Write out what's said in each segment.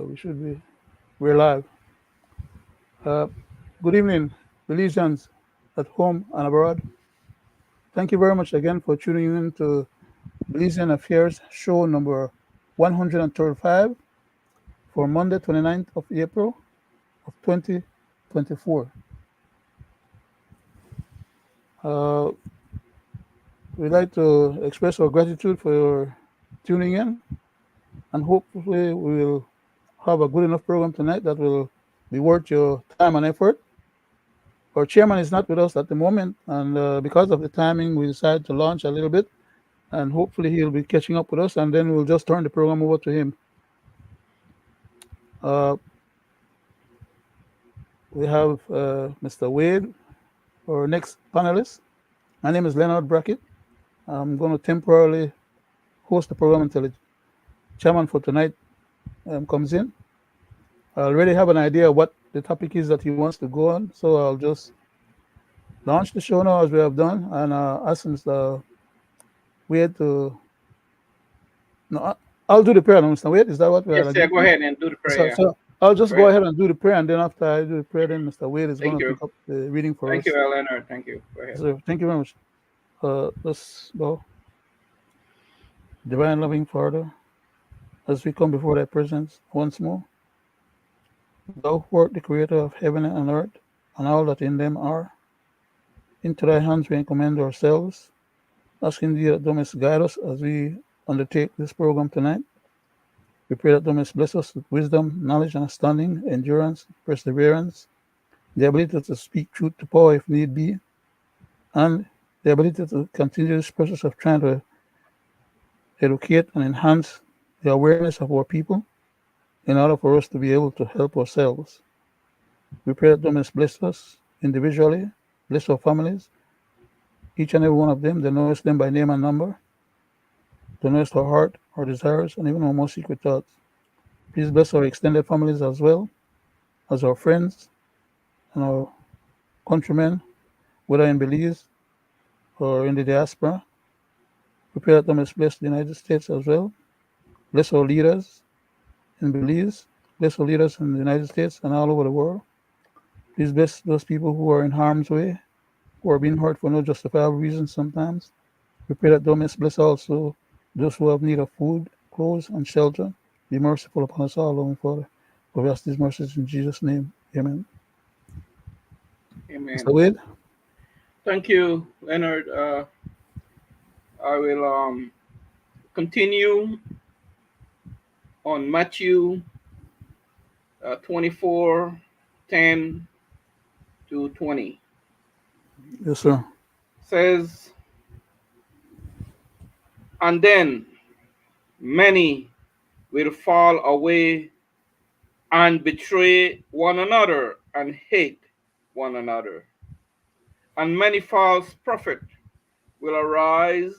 We're live. Good evening, Belizeans at home and abroad. Thank you very much again for tuning in to Belizean Affairs show number 135 for Monday, 29th of April of 2024. Uh, we'd like to express our gratitude for your tuning in, and hopefully we will have a good enough program tonight that will be worth your time and effort. Our chairman is not with us at the moment, and because of the timing, we decided to launch a little bit, and hopefully he'll be catching up with us, and then we'll just turn the program over to him. Uh, we have Mr. Wade, our next panelist. My name is Leonard Brackett. I'm going to temporarily host the program until the chairman for tonight comes in. I already have an idea what the topic is that he wants to go on, so I'll just launch the show now as we have done, and ask Mr. Wade to. No, I'll do the prayer now, Mr. Wade. Is that what we are Yes, sir. agreed Go to? ahead and do the So, prayer. so I'll just Go go ahead. ahead and do the prayer, and then after I do the prayer, then Mr. Wade is going Thank to you. pick up the reading for Thank us. you, Leonard. Thank you. Go ahead. So thank you very much. Let's go. Divine loving Father, as we come before thy presence once more, thou who art the creator of heaven and earth, and all that in them are, into thy hands we commend ourselves, asking thee that thou mayest guide us as we undertake this program tonight. We pray that thou mayest bless us with wisdom, knowledge, understanding, endurance, perseverance, the ability to speak truth to power if need be, and the ability to continue this process of trying to educate and enhance the awareness of our people in order for us to be able to help ourselves. We pray that thou mayest bless us individually, bless our families, each and every one of them, that knowest them by name and number, to knowest our heart, our desires, and even our most secret thoughts. Please bless our extended families as well as our friends and our countrymen, whether in Belize or in the diaspora. We pray that thou mayest bless the United States as well. Bless our leaders in Belize. Bless our leaders in the United States and all over the world. Please bless those people who are in harm's way, who are being hurt for no justifiable reasons sometimes. We pray that thou mayest bless also those who have need of food, clothes, and shelter. Be merciful upon us all, Lord Father. For we ask these mercies in Jesus' name. Amen. Mr. Amen. Wade? Thank you, Leonard. I will continue on Matthew 24:10 to 20. Yes, sir. Says, and then many will fall away and betray one another and hate one another. And many false prophets will arise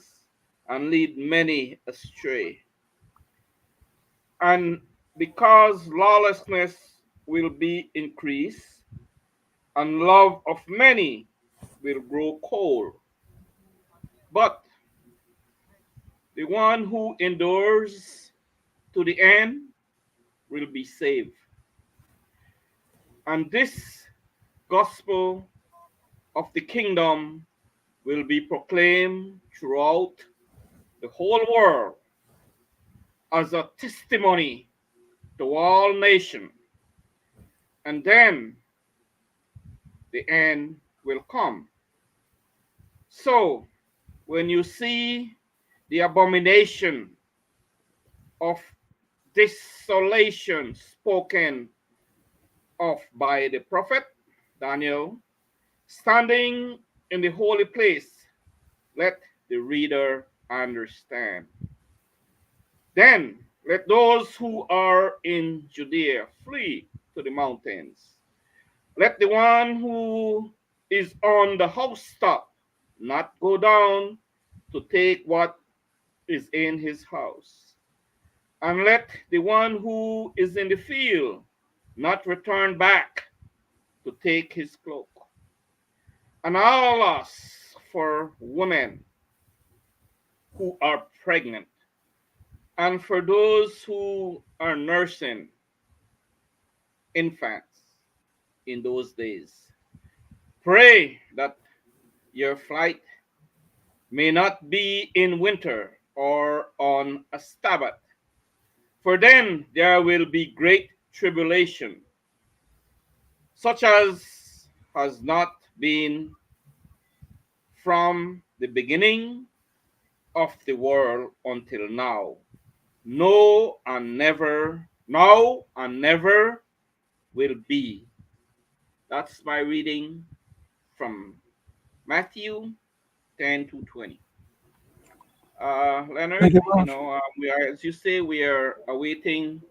and lead many astray. And because lawlessness will be increased, and love of many will grow cold. But the one who endures to the end will be saved. And this gospel of the kingdom will be proclaimed throughout the whole world as a testimony to all nations. And then the end will come. So, when you see the abomination of desolation spoken of by the prophet Daniel standing in the holy place, let the reader understand. Then let those who are in Judea flee to the mountains. Let the one who is on the housetop not go down to take what is in his house. And let the one who is in the field not return back to take his cloak. And alas for women who are pregnant, and for those who are nursing, infants in those days. Pray that your flight may not be in winter or on a Sabbath, for then there will be great tribulation, such as has not been from the beginning of the world until now. No and never, now and never will be. That's my reading from Matthew 10 to 20. Thank Leonard, you very much. we are, as you say, we are awaiting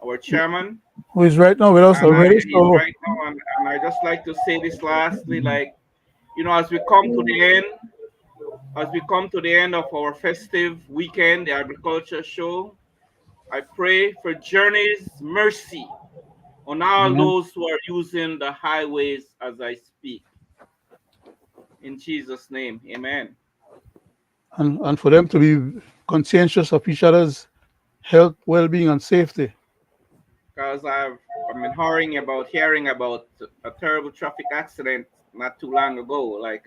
our chairman, Who is right now with us and already? he's So, right now. And I just like to say this lastly, like, as we come to the end, as we come to the end of our festive weekend, the agriculture show, I pray for journey's mercy on all amen. those who are using the highways as I speak. In Jesus' name, amen. And for them to be conscientious of each other's health, well-being, and safety. Because I've been hearing about a terrible traffic accident not too long ago, like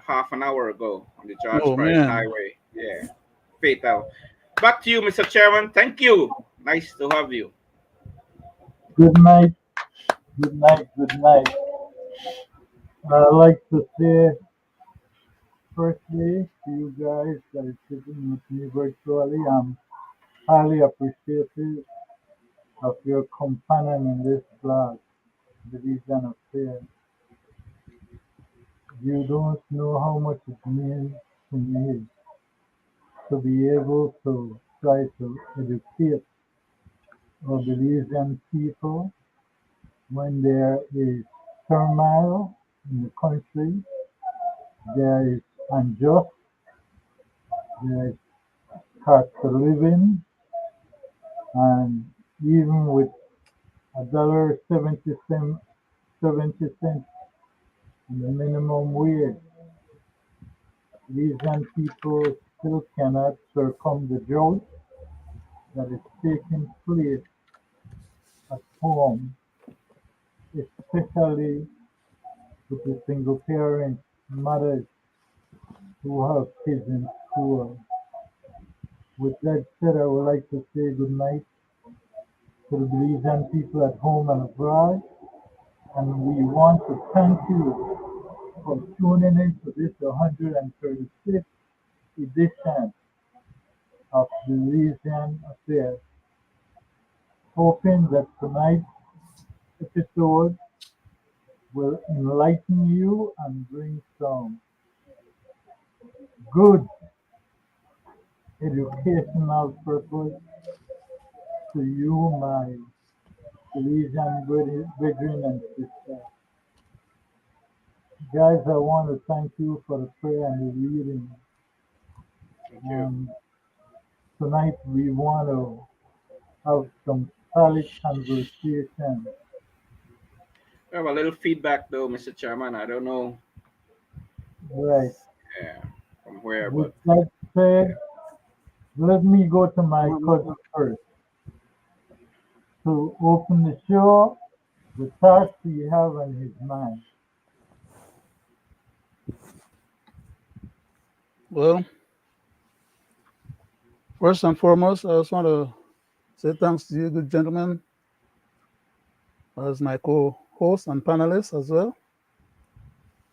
half an hour ago on the George Oh Price man, Highway. Yeah, fatal. Back to you, Mr. Chairman. Thank you. Nice to have you. Good night, good night, good night. I'd like to say firstly to you guys that are sitting with me virtually, I'm highly appreciative of your companion in this class, Belizean affair. You don't know how much it means to me to be able to try to educate our Belizean people when there is turmoil in the country, there is unjust, there is cost of living, and even with $1.70 in the minimum wage, these young people still cannot circum the drought that is taking place at home, especially with the single parent mothers who have kids in school. With that said, I would like to say good night to the Belizean people at home and abroad, and we want to thank you for tuning in to this 136th edition of Belizean Affairs. Hoping that tonight's episode will enlighten you and bring some good educational purpose to you, my Belizean brethren and sisters. Guys, I want to thank you for the prayer and the reading. Thank you. And tonight we want to have some solid conversation. We have a little feedback though, Mr. Chairman. I don't know, Right. yeah, from where, With but that said, yeah. let me go to my cousin first to open the show. The thoughts he have on his mind. well, first and foremost, I just want to say thanks to you, good gentlemen, as my co-host and panelists as well,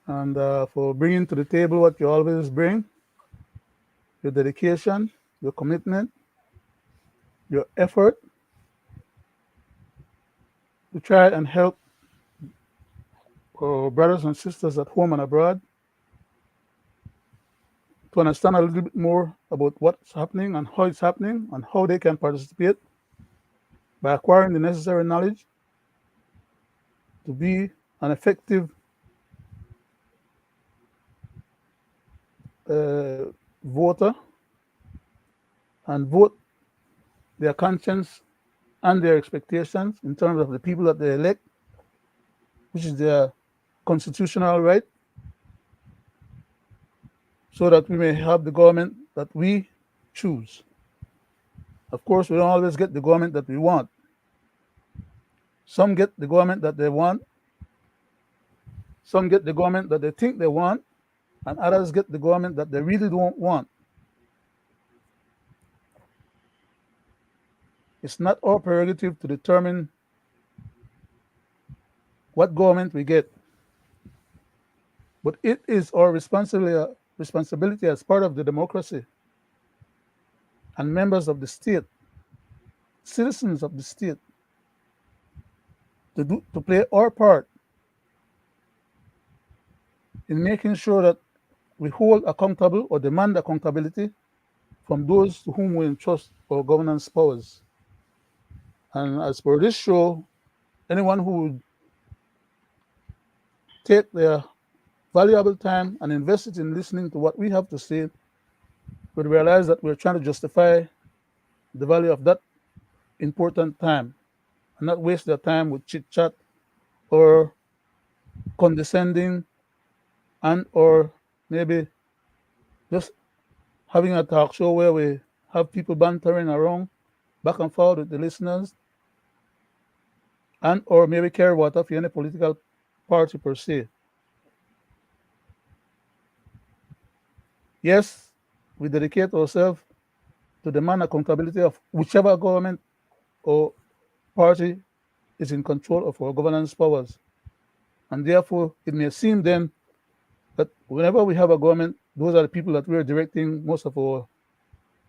and for bringing to the table what you always bring: your dedication, your commitment, your effort to try and help our brothers and sisters at home and abroad to understand a little bit more about what's happening and how it's happening and how they can participate by acquiring the necessary knowledge to be an effective uh, voter and vote their conscience and their expectations in terms of the people that they elect, which is their constitutional right, so that we may have the government that we choose. Of course, we don't always get the government that we want, Some get the government that they want, some get the government that they think they want, and others get the government that they really don't want. It's not our prerogative to determine what government we get, but it is our responsibility as part of the democracy and members of the state, citizens of the state, to play our part in making sure that we hold accountable or demand accountability from those to whom we entrust our governance powers. And as for this show, anyone who would take their valuable time and invest it in listening to what we have to say would realize that we're trying to justify the value of that important time and not waste their time with chit chat or condescending and or maybe just having a talk show where we have people bantering around back and forth with the listeners and or maybe care what of any political party per se. Yes, we dedicate ourselves to demand accountability of whichever government or party is in control of our governance powers. And therefore, it may seem then that whenever we have a government, those are the people that we're directing most of our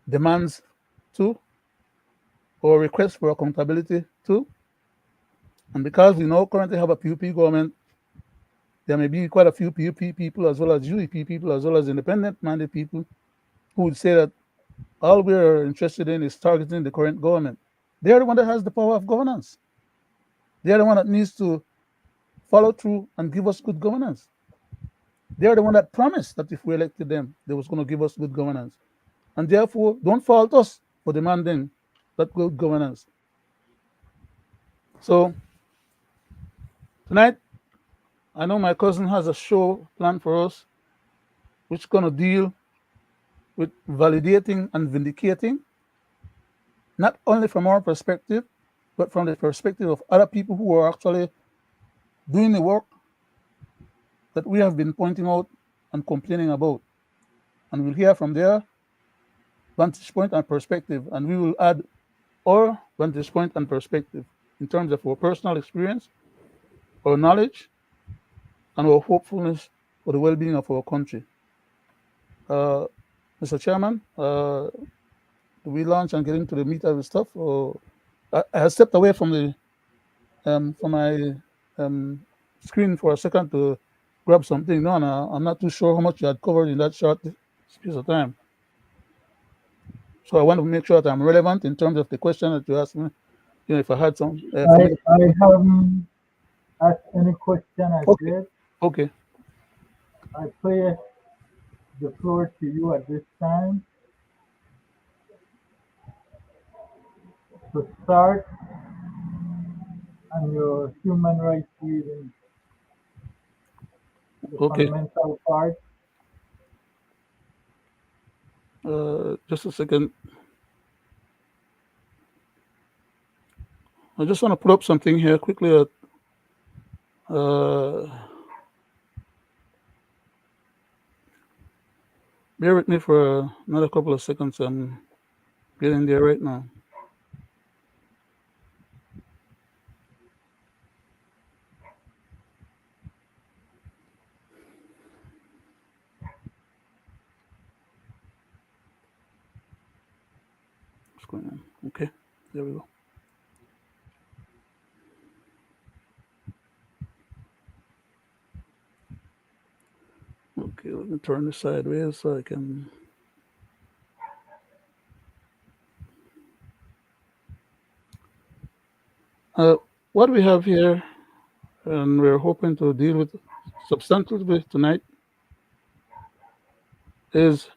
demands to or requests for accountability to. And because we now currently have a PUP government, there may be quite a few PUP people as well as UEP people as well as independent minded people who would say that all we're interested in is targeting the current government. They're the one that has the power of governance. They're the one that needs to follow through and give us good governance. They're the one that promised that if we elected them, they was going to give us good governance. And therefore, don't fault us for demanding that good governance. So tonight, I know my cousin has a show planned for us, which is going to deal with validating and vindicating, not only from our perspective, but from the perspective of other people who are actually doing the work that we have been pointing out and complaining about. And we'll hear from their vantage point and perspective, and we will add our vantage point and perspective in terms of our personal experience, our knowledge, and our hopefulness for the well-being of our country. Mr. Chairman, do we launch and get into the meat of the stuff? Or I have stepped away from my screen for a second to grab something. No, and I'm not too sure how much you had covered in that short space of time. So I want to make sure that I'm relevant in terms of the question that you asked me. If I had some. I haven't asked any question as Okay. yet. Okay. I place the floor to you at this time to start on your human rights reading, the Okay. fundamental part. Just a second. I just want to put up something here quickly. Bear with me for another couple of seconds. I'm getting there right now. What's going on? Okay, there we go. Okay, let me turn this sideways so I can. What we have here, and we're hoping to deal with substantively tonight, is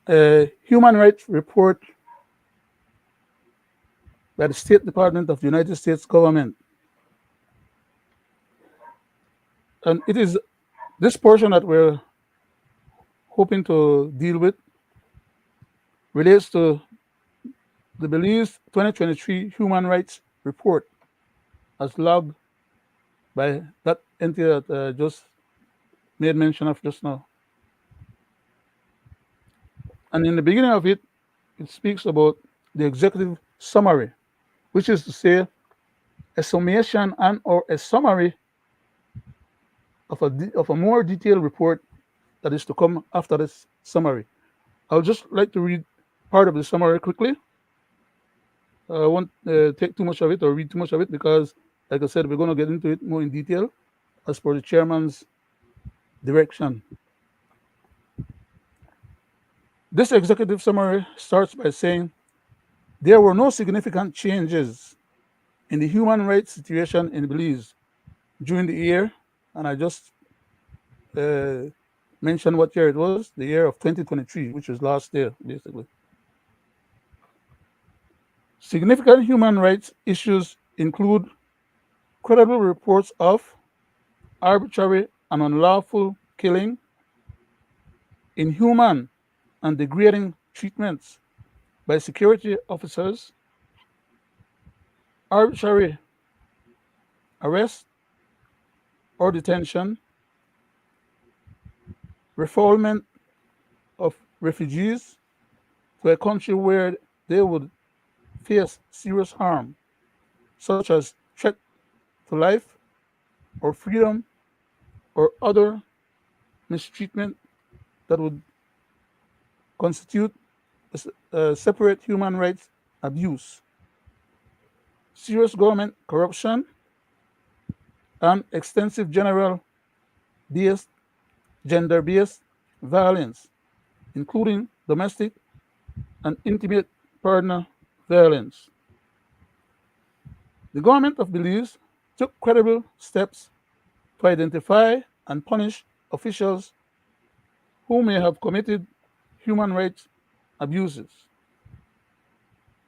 a human rights report by the State Department of the United States government. And it is this portion that we're hoping to deal with relates to the Belize 2023 Human Rights Report. as logged by that entity that just made mention of just now. And in the beginning of it, it speaks about the executive summary, which is to say a summation and or a summary of a more detailed report that is to come after this summary. I would just like to read part of the summary quickly. I won't take too much of it or read too much of it because, like I said, we're going to get into it more in detail as per the chairman's direction. This executive summary starts by saying there were no significant changes in the human rights situation in Belize during the year, and I just uh, mentioned what year it was, the year of 2023, which was last year, basically. Significant human rights issues include credible reports of arbitrary and unlawful killing, inhuman and degrading treatments by security officers, arbitrary arrest or detention, refoulement of refugees to a country where they would face serious harm, such as threat to life or freedom or other mistreatment that would constitute a separate human rights abuse, serious government corruption, and extensive general based gender based violence, including domestic and intimate partner violence. The government of Belize took credible steps to identify and punish officials who may have committed human rights abuses.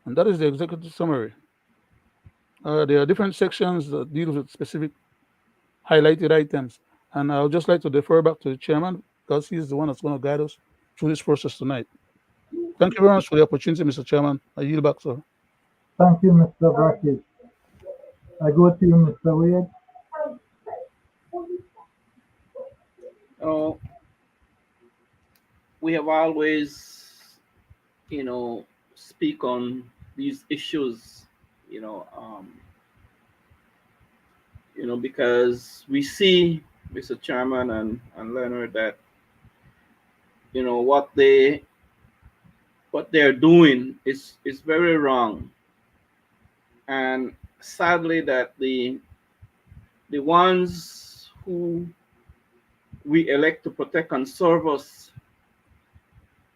And that is the executive summary. There are different sections that deal with specific highlighted items. And I would just like to defer back to the chairman because he's the one that's going to guide us through this process tonight. Thank you very much for the opportunity, Mr. Chairman. I yield back, sir. Thank you, Mr. Brackett. I go to you, Mr. Wade. Uh, we have always, speak on these issues, you know, um, because we see, Mr. Chairman and Leonard, that what they're doing is very wrong, and sadly that the ones who we elect to protect and serve us,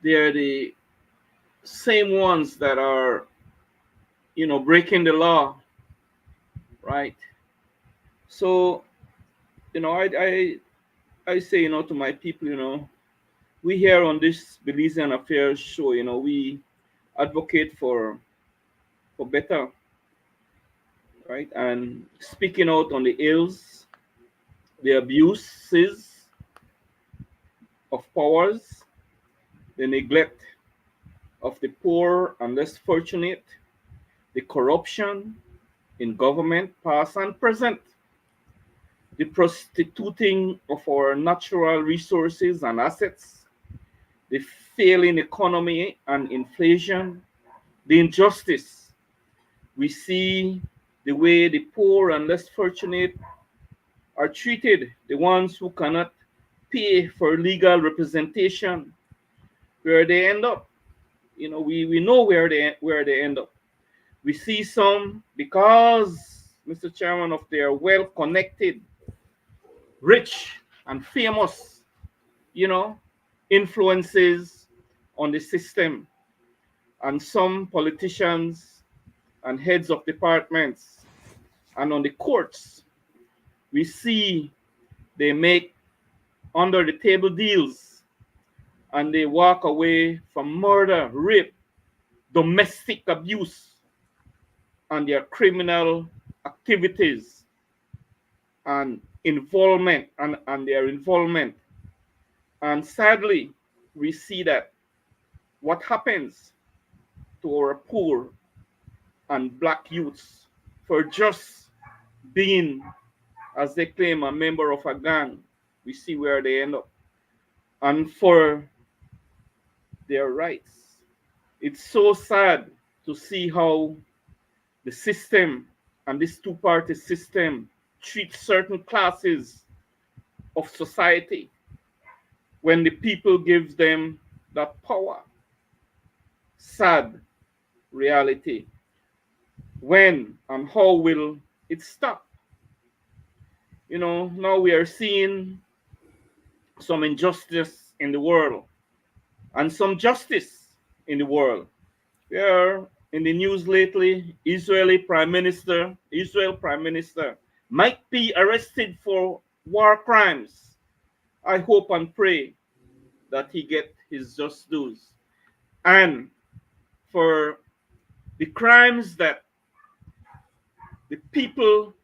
they're the same ones that are breaking the law, right? So I say to my people, we here on this Belizean Affairs show, we advocate for better, right? And speaking out on the ills, the abuses of powers, the neglect of the poor and less fortunate, the corruption in government, past and present, the prostituting of our natural resources and assets, the failing economy and inflation, the injustice. We see the way the poor and less fortunate are treated, the ones who cannot pay for legal representation, where they end up. We know where they end up. We see some because, Mr. Chairman, of their well connected, rich, and famous, influences on the system, and some politicians and heads of departments and on the courts. We see they make under the table deals and they walk away from murder, rape, domestic abuse, and their criminal activities and involvement and their involvement. And sadly, we see that what happens to our poor and black youths for just being, as they claim, a member of a gang. We see where they end up. And for their rights. It's so sad to see how the system and this two-party system treats certain classes of society when the people give them that power. Sad reality. When and how will it stop? Now we are seeing some injustice in the world and some justice in the world. We are in the news lately. Israel Prime Minister might be arrested for war crimes. I hope and pray that he get his just dues. And for the crimes that the people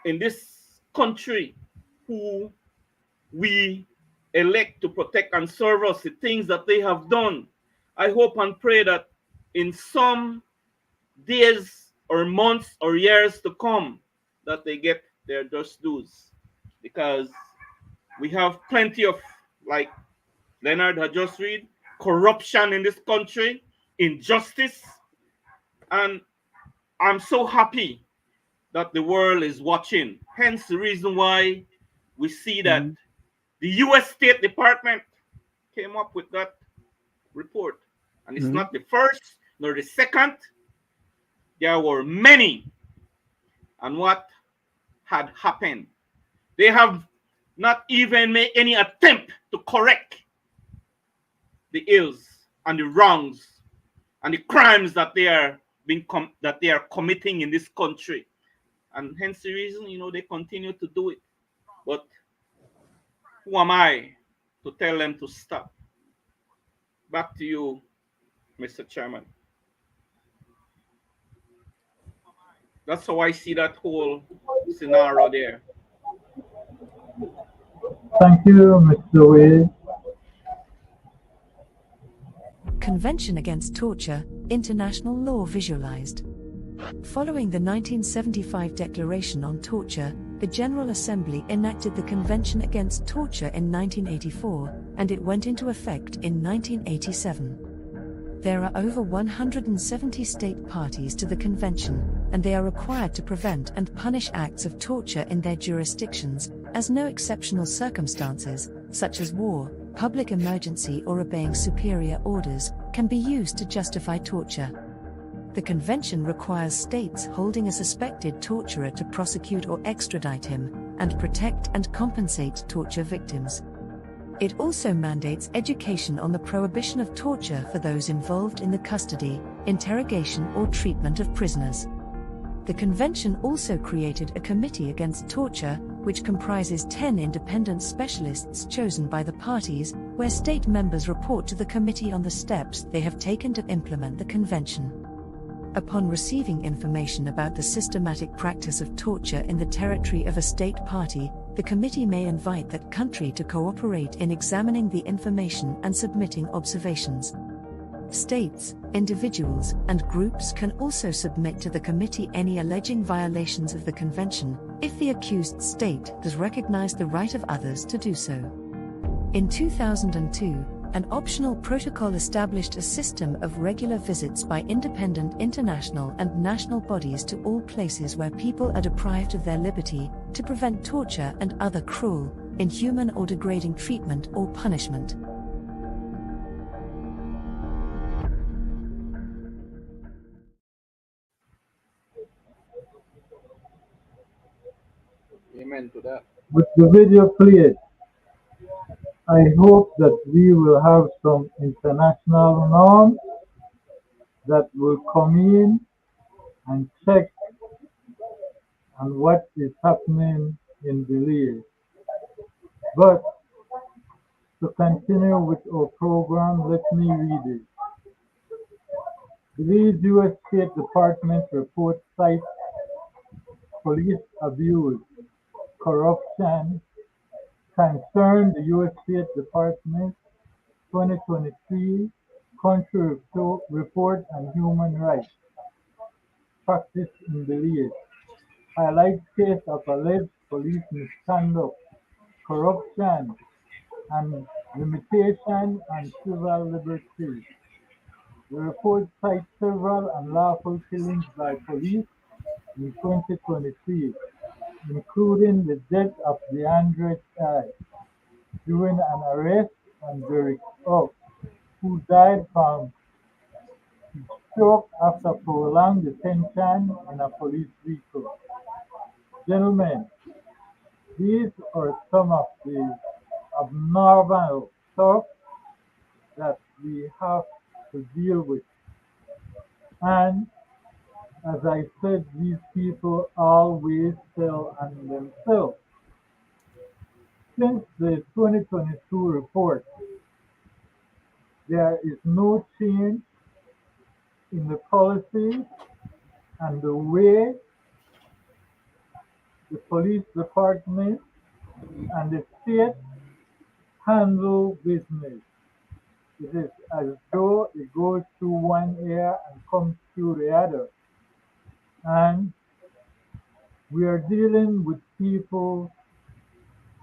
in this country who we elect to protect and serve us, the things that they have done, I hope and pray that in some days or months or years to come that they get their just dues, because we have plenty of, like Leonard had just read, corruption in this country, injustice. And I'm so happy that the world is watching. Hence the reason why we see that Mm-hmm. the US State Department came up with that report. And it's Mm-hmm. not the first nor the second. There were many. And what had happened? They have not even made any attempt to correct the ills and the wrongs and the crimes that they are committing in this country. And hence the reason, they continue to do it. But who am I to tell them to stop? Back to you, Mr. Chairman. That's how I see that whole scenario there. Thank you, Mr. Wade. Convention Against Torture, International Law Visualized. Following the 1975 Declaration on Torture, the General Assembly enacted the Convention Against Torture in 1984, and it went into effect in 1987. There are over 170 state parties to the convention, and they are required to prevent and punish acts of torture in their jurisdictions, as no exceptional circumstances, such as war, public emergency or obeying superior orders, can be used to justify torture. The convention requires states holding a suspected torturer to prosecute or extradite him, and protect and compensate torture victims. It also mandates education on the prohibition of torture for those involved in the custody, interrogation or treatment of prisoners. The convention also created a committee against torture, which comprises 10 independent specialists chosen by the parties, where state members report to the committee on the steps they have taken to implement the convention. Upon receiving information about the systematic practice of torture in the territory of a state party, the committee may invite that country to cooperate in examining the information and submitting observations. States, individuals, and groups can also submit to the committee any alleging violations of the convention, if the accused state does recognize the right of others to do so. In 2002, an optional protocol established a system of regular visits by independent international and national bodies to all places where people are deprived of their liberty, to prevent torture and other cruel, inhuman or degrading treatment or punishment. Amen to that. With the video played, I hope that we will have some international norms that will come in and check on what is happening in Belize. But to continue with our program, let me read it. Belize U.S. State Department report cites police abuse, corruption, concern the U.S. State Department 2023 Country Report on Human Rights Practice in Belize. highlights cases of alleged police misconduct, corruption, and limitation on civil liberties. The report cites several unlawful killings by police in 2023, including the death of DeAndre Chai during an arrest and Derek Oak, who died from stroke after prolonged detention in a police vehicle. Gentlemen, these are some of the abnormal stuff that we have to deal with. And as I said, these people always tell on themselves. Since the 2022 report, there is no change in the policy and the way the police department and the state handle business. It is as though it goes through one ear and comes through the other. And we are dealing with people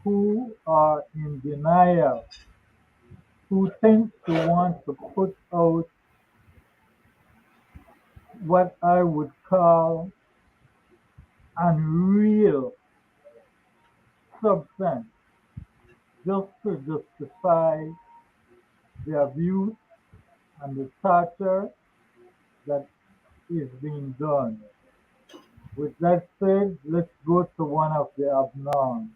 who are in denial, who tend to want to put out what I would call unreal substance just to justify the abuse and the torture that is being done. With that said, let's go to one of the abnorms.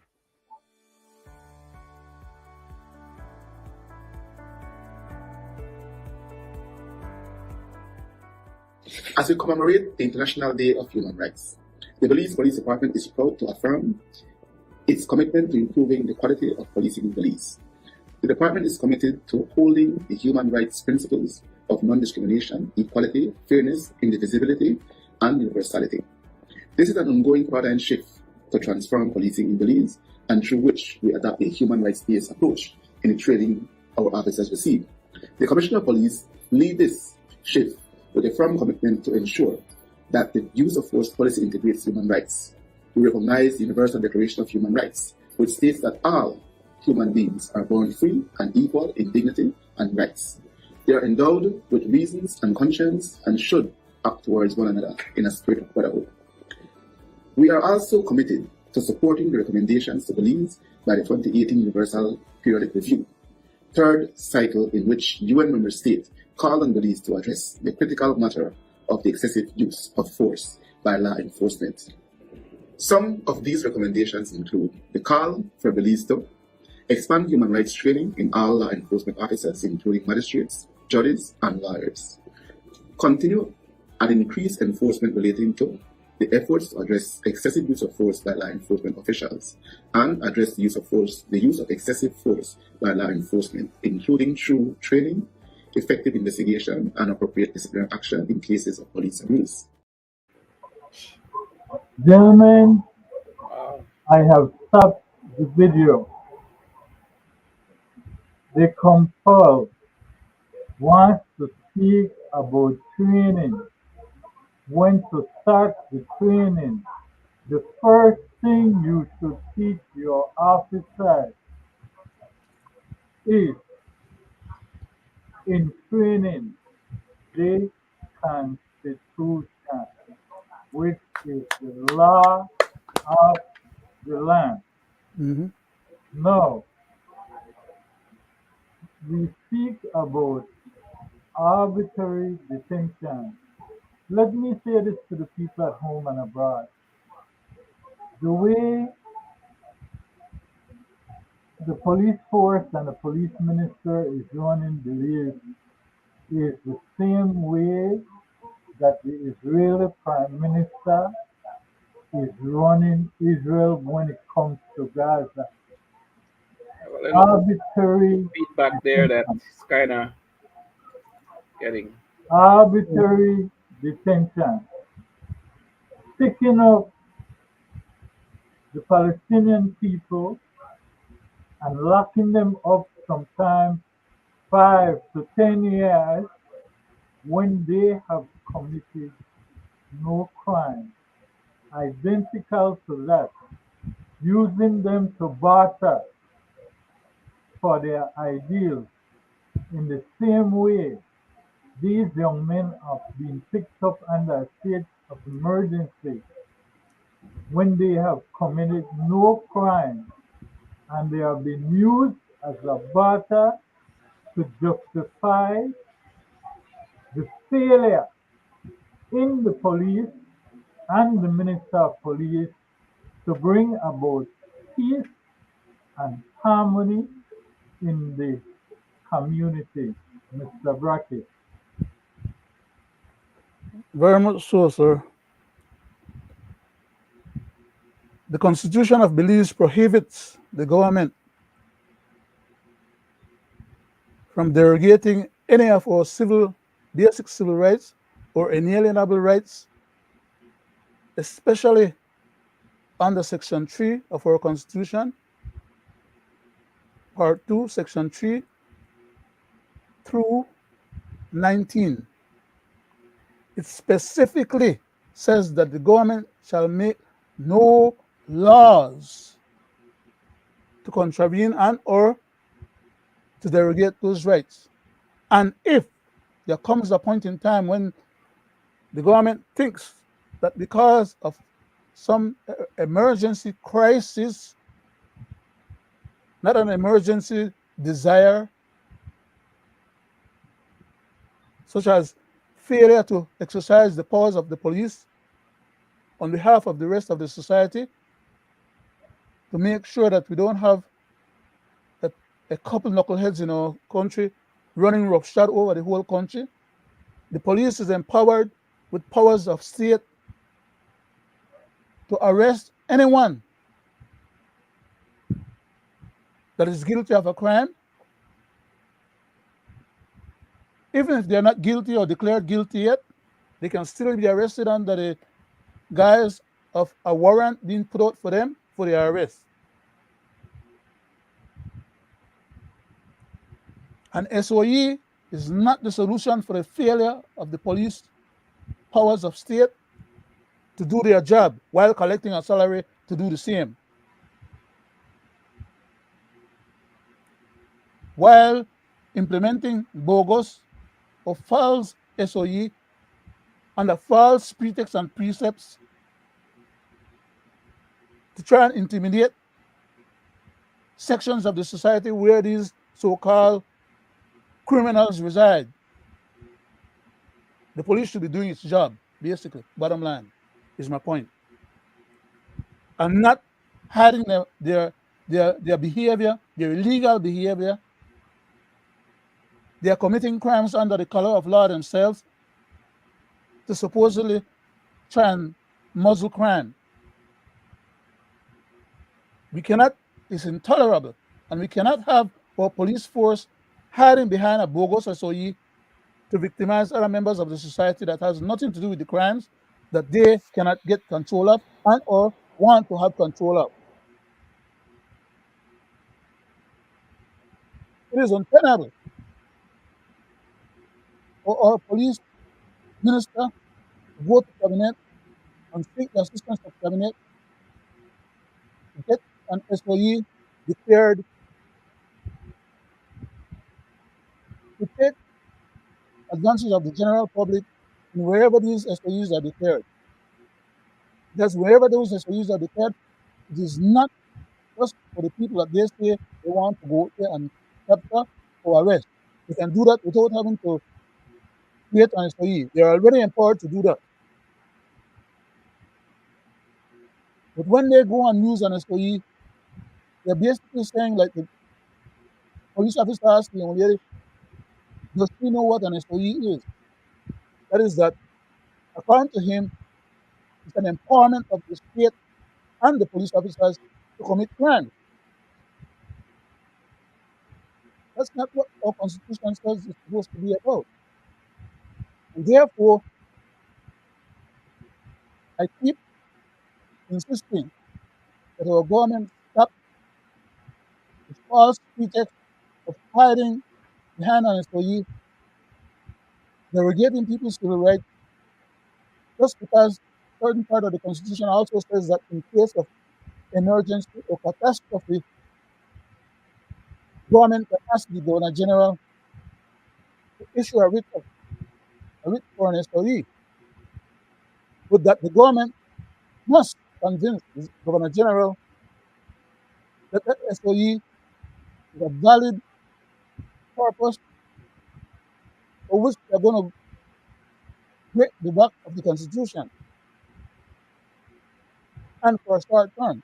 As we commemorate the International Day of Human Rights, the Belize Police Department is proud to affirm its commitment to improving the quality of policing in Belize. The department is committed to upholding the human rights principles of non-discrimination, equality, fairness, indivisibility, and universality. This is an ongoing paradigm shift to transform policing in Belize, and through which we adopt a human rights-based approach in the training our officers receive. The Commissioner of Police lead this shift with a firm commitment to ensure that the use of force policy integrates human rights. We recognize the Universal Declaration of Human Rights, which states that all human beings are born free and equal in dignity and rights. They are endowed with reasons and conscience and should act towards one another in a spirit of brotherhood. We are also committed to supporting the recommendations to Belize by the 2018 Universal Periodic Review, third cycle in which UN member states called on Belize to address the critical matter of the excessive use of force by law enforcement. Some of these recommendations include the call for Belize to expand human rights training in all law enforcement officers, including magistrates, judges, and lawyers. Continue and increase enforcement relating to the efforts to address excessive use of force by law enforcement officials and address the use of excessive force by law enforcement, including through training, effective investigation, and appropriate disciplinary action in cases of police abuse. Gentlemen, I have stopped the video. The compel wants to speak about training, when to start the training. The first thing you should teach your officers is in training the Constitution, which is the law of the land. Mm-hmm. Now, we speak about arbitrary detention. Let me say this to the people at home and abroad. The way the police force and the police minister is running Belize is the same way that the Israeli prime minister is running Israel when it comes to Gaza. Arbitrary feedback there that's kind of getting arbitrary detention, picking up the Palestinian people and locking them up sometimes 5 to 10 years when they have committed no crime identical to that, using them to barter for their ideals. In the same way, these young men have been picked up under a state of emergency when they have committed no crime, and they have been used as a barter to justify the failure in the police and the Minister of Police to bring about peace and harmony in the community, Mr. Brackett. Very much so, sir. The Constitution of Belize prohibits the government from derogating any of our basic civil rights or inalienable rights, especially under Section 3 of our Constitution, Part 2, Section 3 through 19. It specifically says that the government shall make no laws to contravene and or to derogate those rights. And if there comes a point in time when the government thinks that because of some emergency crisis, not an emergency desire, such as failure to exercise the powers of the police on behalf of the rest of the society, to make sure that we don't have a couple knuckleheads in our country running roughshod over the whole country. The police is empowered with powers of state to arrest anyone that is guilty of a crime, even if they're not guilty or declared guilty yet. They can still be arrested under the guise of a warrant being put out for them for their arrest. An SOE is not the solution for the failure of the police powers of state to do their job while collecting a salary to do the same. While implementing bogus or false SOE under false pretexts and precepts to try and intimidate sections of the society where these so-called criminals reside. The police should be doing its job, basically. Bottom line is my point. And not hiding their behavior, their illegal behavior. They are committing crimes under the color of law themselves to supposedly try and muzzle crime. We cannot, it's intolerable, and we cannot have our police force hiding behind a bogus SOE to victimize other members of the society that has nothing to do with the crimes that they cannot get control of and or want to have control of. It is untenable for our police minister to go to cabinet and seek the assistance of cabinet to get an SOE declared, to take advantage of the general public in wherever these SOEs are declared. Because wherever those SOEs are declared, it is not just for the people that they say they want to go there and capture or arrest. They can do that without having to create an SOE. They are already empowered to do that. But when they go and use an SOE, they're basically saying, like the police officer asked the young lady, does he know what an SOE is? That is that, according to him, it's an empowerment of the state and the police officers to commit crimes. That's not what our Constitution says it's supposed to be about. And therefore, I keep insisting that our government stop the false pretext of hiding behind an SOE, derogating people's civil rights just because certain part of the Constitution also says that in case of emergency or catastrophe, government can ask the Governor General to issue a writ for an SOE, but that the government must convince the Governor General that that SOE is a valid purpose for which they're going to break the back of the Constitution and for a short term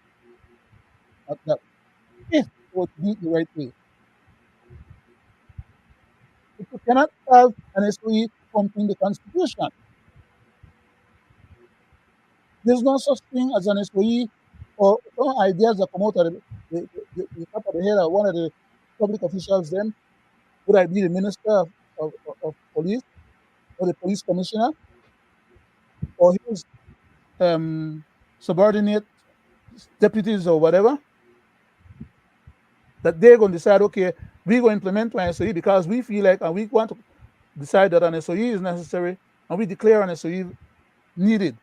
at that, if it was to do it the right way. But you cannot have an SOE pumping the Constitution. There's no such thing as an SOE or some ideas that come out of the top of the head of one of the public officials, then, would I be the minister of police or the police commissioner or his subordinate deputies or whatever, that they're going to decide, okay, we're going to implement an SOE because we feel like, and we want to decide that an SOE is necessary, and we declare an SOE needed.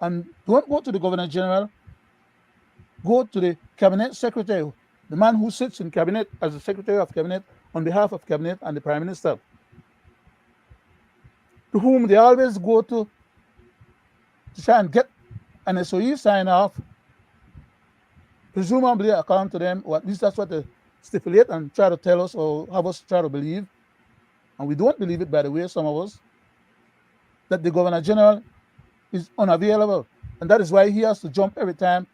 And don't go to the Governor General, go to the Cabinet Secretary, the man who sits in Cabinet as the Secretary of Cabinet on behalf of Cabinet and the Prime Minister, to whom they always go to try and get an SOE sign off, presumably according to them, or at least that's what they stipulate and try to tell us or have us try to believe, and we don't believe it, by the way, some of us, that the Governor General is unavailable, and that is why he has to jump every time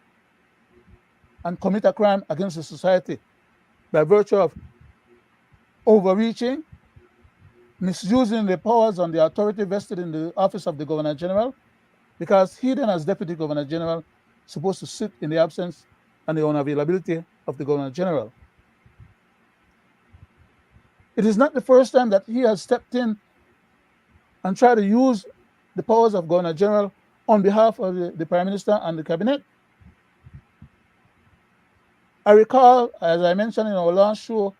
and commit a crime against the society by virtue of overreaching, misusing the powers and the authority vested in the office of the Governor General, because he then, as Deputy Governor General, is supposed to sit in the absence and the unavailability of the Governor General. It is not the first time that he has stepped in and tried to use the powers of Governor General on behalf of the Prime Minister and the Cabinet. I recall, as I mentioned in our last show,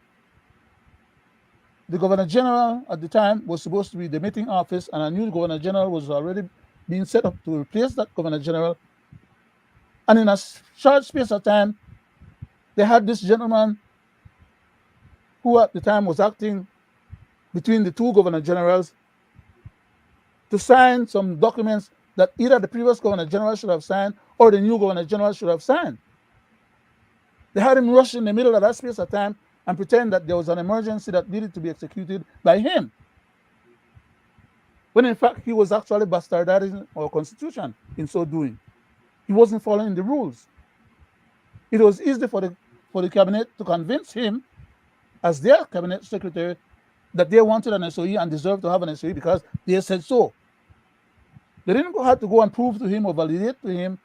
the Governor General at the time was supposed to be demitting office, and I knew the Governor General was already being set up to replace that Governor General. And in a short space of time, they had this gentleman who at the time was acting between the two Governor Generals to sign some documents that either the previous Governor General should have signed or the new Governor General should have signed. They had him rush in the middle of that space of time and pretend that there was an emergency that needed to be executed by him, when in fact he was actually bastardizing our Constitution in so doing. He wasn't following the rules. It was easy for the Cabinet to convince him, as their Cabinet Secretary, that they wanted an SOE and deserved to have an SOE because they said so. They didn't have to go and prove to him or validate to him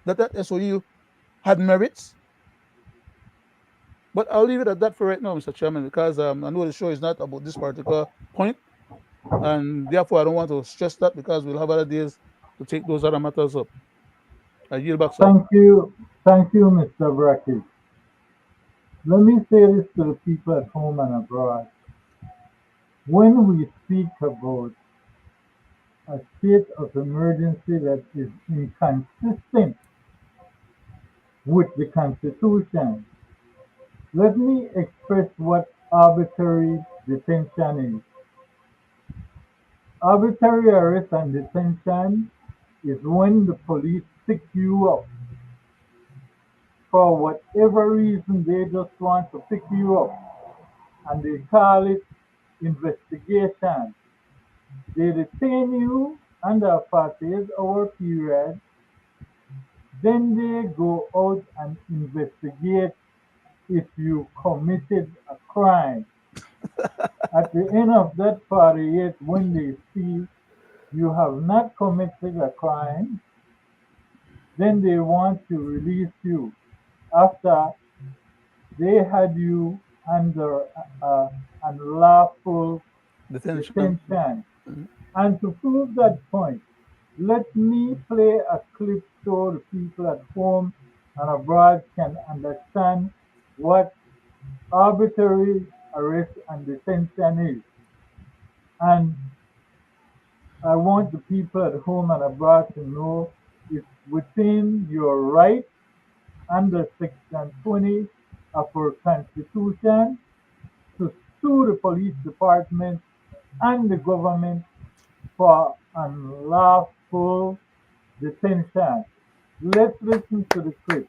that that SOE had merits. But I'll leave it at that for right now, Mr. Chairman, because I know the show is not about this particular point, and therefore I don't want to stress that because we'll have other days to take those other matters up. I yield back, sir. Thank you, Mr. Brackett. Let me say this to the people at home and abroad. When we speak about a state of emergency that is inconsistent with the Constitution, let me express what arbitrary detention is. Arbitrary arrest and detention is when the police pick you up for whatever reason. They just want to pick you up, and they call it investigation. They detain you under a 48-hour period, then they go out and investigate if you committed a crime. At the end of that 48, when they see you have not committed a crime, then they want to release you after they had you under unlawful detention. And to prove that point, let me play a clip so the people at home and abroad can understand what arbitrary arrest and detention is. And I want the people at home and abroad to know it's within your right under Section 20 of our Constitution to sue the police department and the government for unlawful detention. Let's listen to the clip.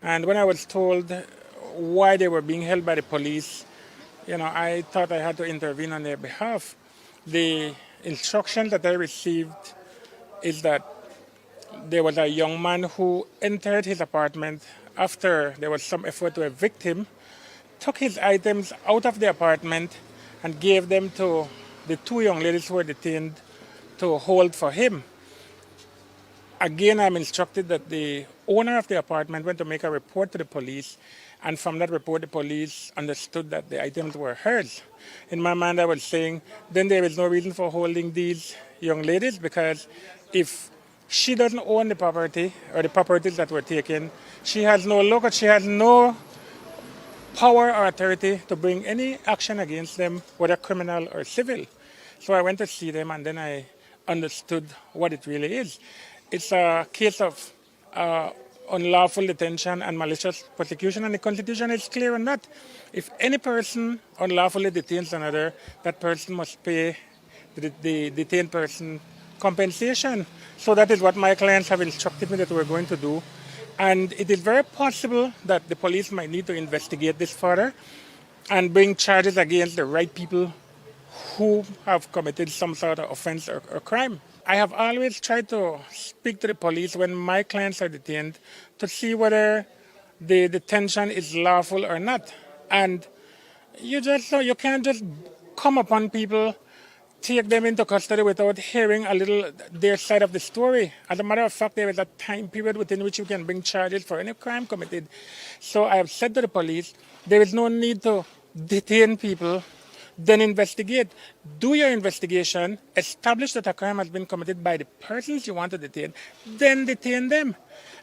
And when I was told why they were being held by the police, I thought I had to intervene on their behalf. The instruction that I received is that there was a young man who entered his apartment after there was some effort to evict him, took his items out of the apartment, and gave them to the two young ladies who were detained to hold for him. Again, I'm instructed that the owner of the apartment went to make a report to the police, and from that report, the police understood that the items were hers. In my mind, I was saying, then there is no reason for holding these young ladies, because if she doesn't own the property or the properties that were taken, she has no local, she has no power or authority to bring any action against them, whether criminal or civil. So I went to see them, and then I understood what it really is. It's a case of unlawful detention and malicious prosecution, and the Constitution is clear on that. If any person unlawfully detains another, that person must pay the detained person compensation. So that is what my clients have instructed me that we're going to do. And it is very possible that the police might need to investigate this further and bring charges against the right people who have committed some sort of offense or crime. I have always tried to speak to the police when my clients are detained to see whether the detention is lawful or not. And you can't just come upon people, take them into custody without hearing a little their side of the story. As a matter of fact, there is a time period within which you can bring charges for any crime committed. So I have said to the police, there is no need to detain people, then investigate. Do your investigation, establish that a crime has been committed by the persons you want to detain, then detain them.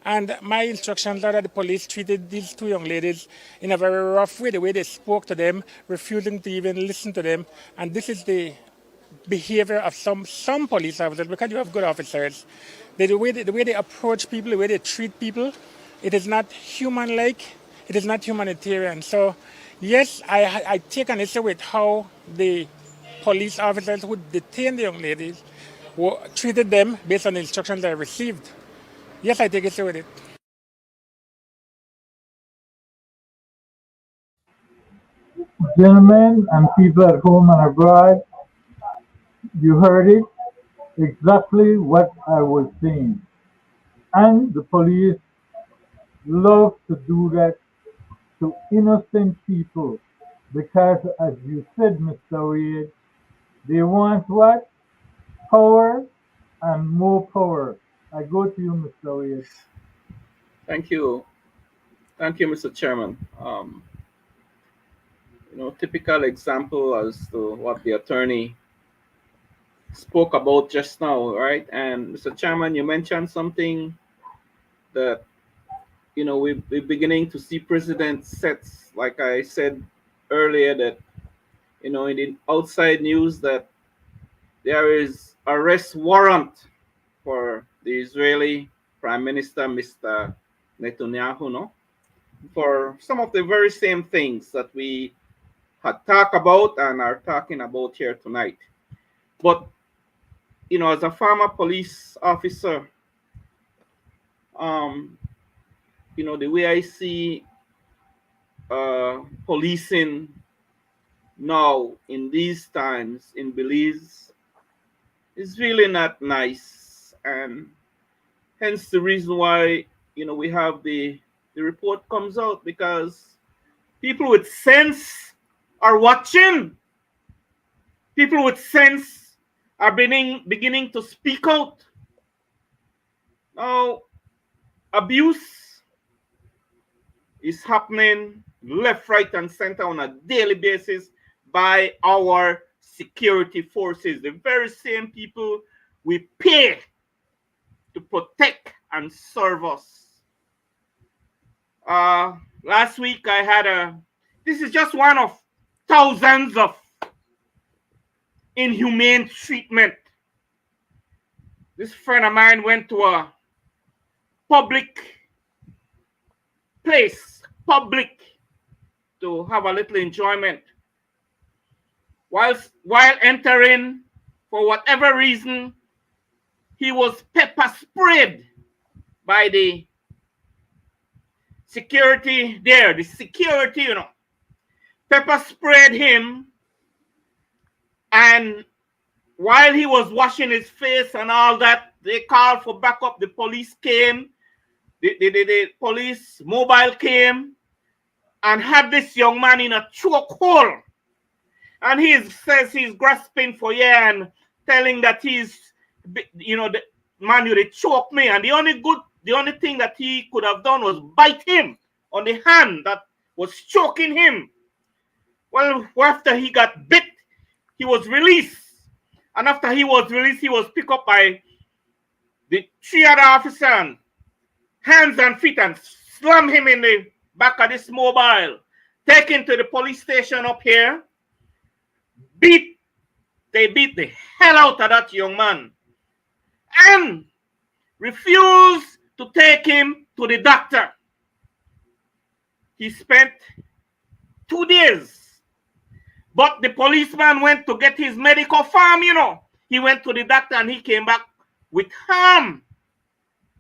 And my instructions are that the police treated these two young ladies in a very rough way, the way they spoke to them, refusing to even listen to them. And this is the behavior of some police officers, because you have good officers. The way they approach people, the way they treat people, it is not human-like, it is not humanitarian. So, yes, I take an issue with how the police officers who detained the young ladies treated them based on the instructions I received. Yes, I take issue with it. Gentlemen and people at home and abroad, you heard it exactly what I was saying. And the police love to do that to innocent people because, as you said, Mr. Wade, they want what? Power and more power. I go to you, Mr. Wade. Thank you. Thank you, Mr. Chairman. Typical example as to what the attorney spoke about just now, right? And Mr. Chairman, you mentioned something that we're beginning to see precedent sets. Like I said earlier, that in the outside news that there is arrest warrant for the Israeli Prime Minister, Mr. Netanyahu, no, for some of the very same things that we had talked about and are talking about here tonight. But as a former police officer, the way I see policing now in these times in Belize is really not nice, and hence the reason why we have the report comes out, because people with sense are watching. People with sense are beginning to speak out. Now, abuse is happening left, right, and center on a daily basis by our security forces, the very same people we pay to protect and serve us. Last week I had this is just one of thousands of inhumane treatment this friend of mine went to a public place, public, to have a little enjoyment. While entering, for whatever reason, he was pepper sprayed by the security there. The security, pepper sprayed him. And while he was washing his face and all that, they called for backup. The police came. The police mobile came and had this young man in a chokehold. And he says he's grasping for air and telling that he's, the man, they choke me. And the only thing that he could have done was bite him on the hand that was choking him. Well, after he got bit, he was released. And after he was released, he was picked up by the 3 other officers, hands and feet, and slam him in the back of this mobile, taken to the police station up here. They beat the hell out of that young man and refused to take him to the doctor. He spent 2 days. But the policeman went to get his medical form, He went to the doctor and he came back with harm.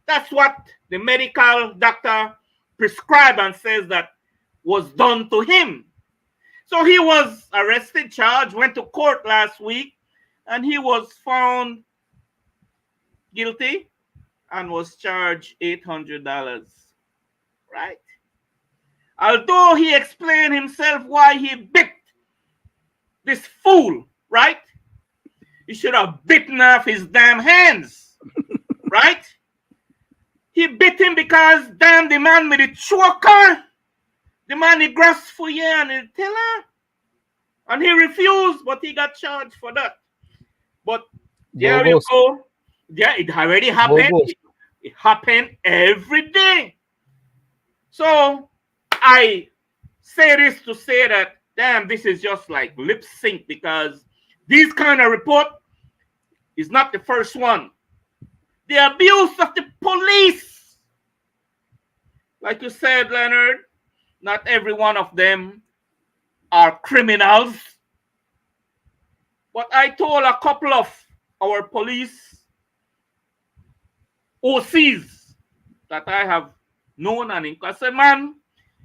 That's what the medical doctor prescribed and says that was done to him. So he was arrested, charged, went to court last week, and he was found guilty and was charged $800. Right? Although he explained himself why he bit this fool, right? He should have bitten off his damn hands, right? He bit him because, damn, the man with the choker, the man he grasped for you and he tell her. And he refused, but he got charged for that. But there you go. Yeah, it already happened. It happened every day. So I say this to say that, damn, this is just like lip sync, because this kind of report is not the first one. The abuse of the police. Like you said, Leonard, not every one of them are criminals. But I told a couple of our police OCs that I have known, and I said, man,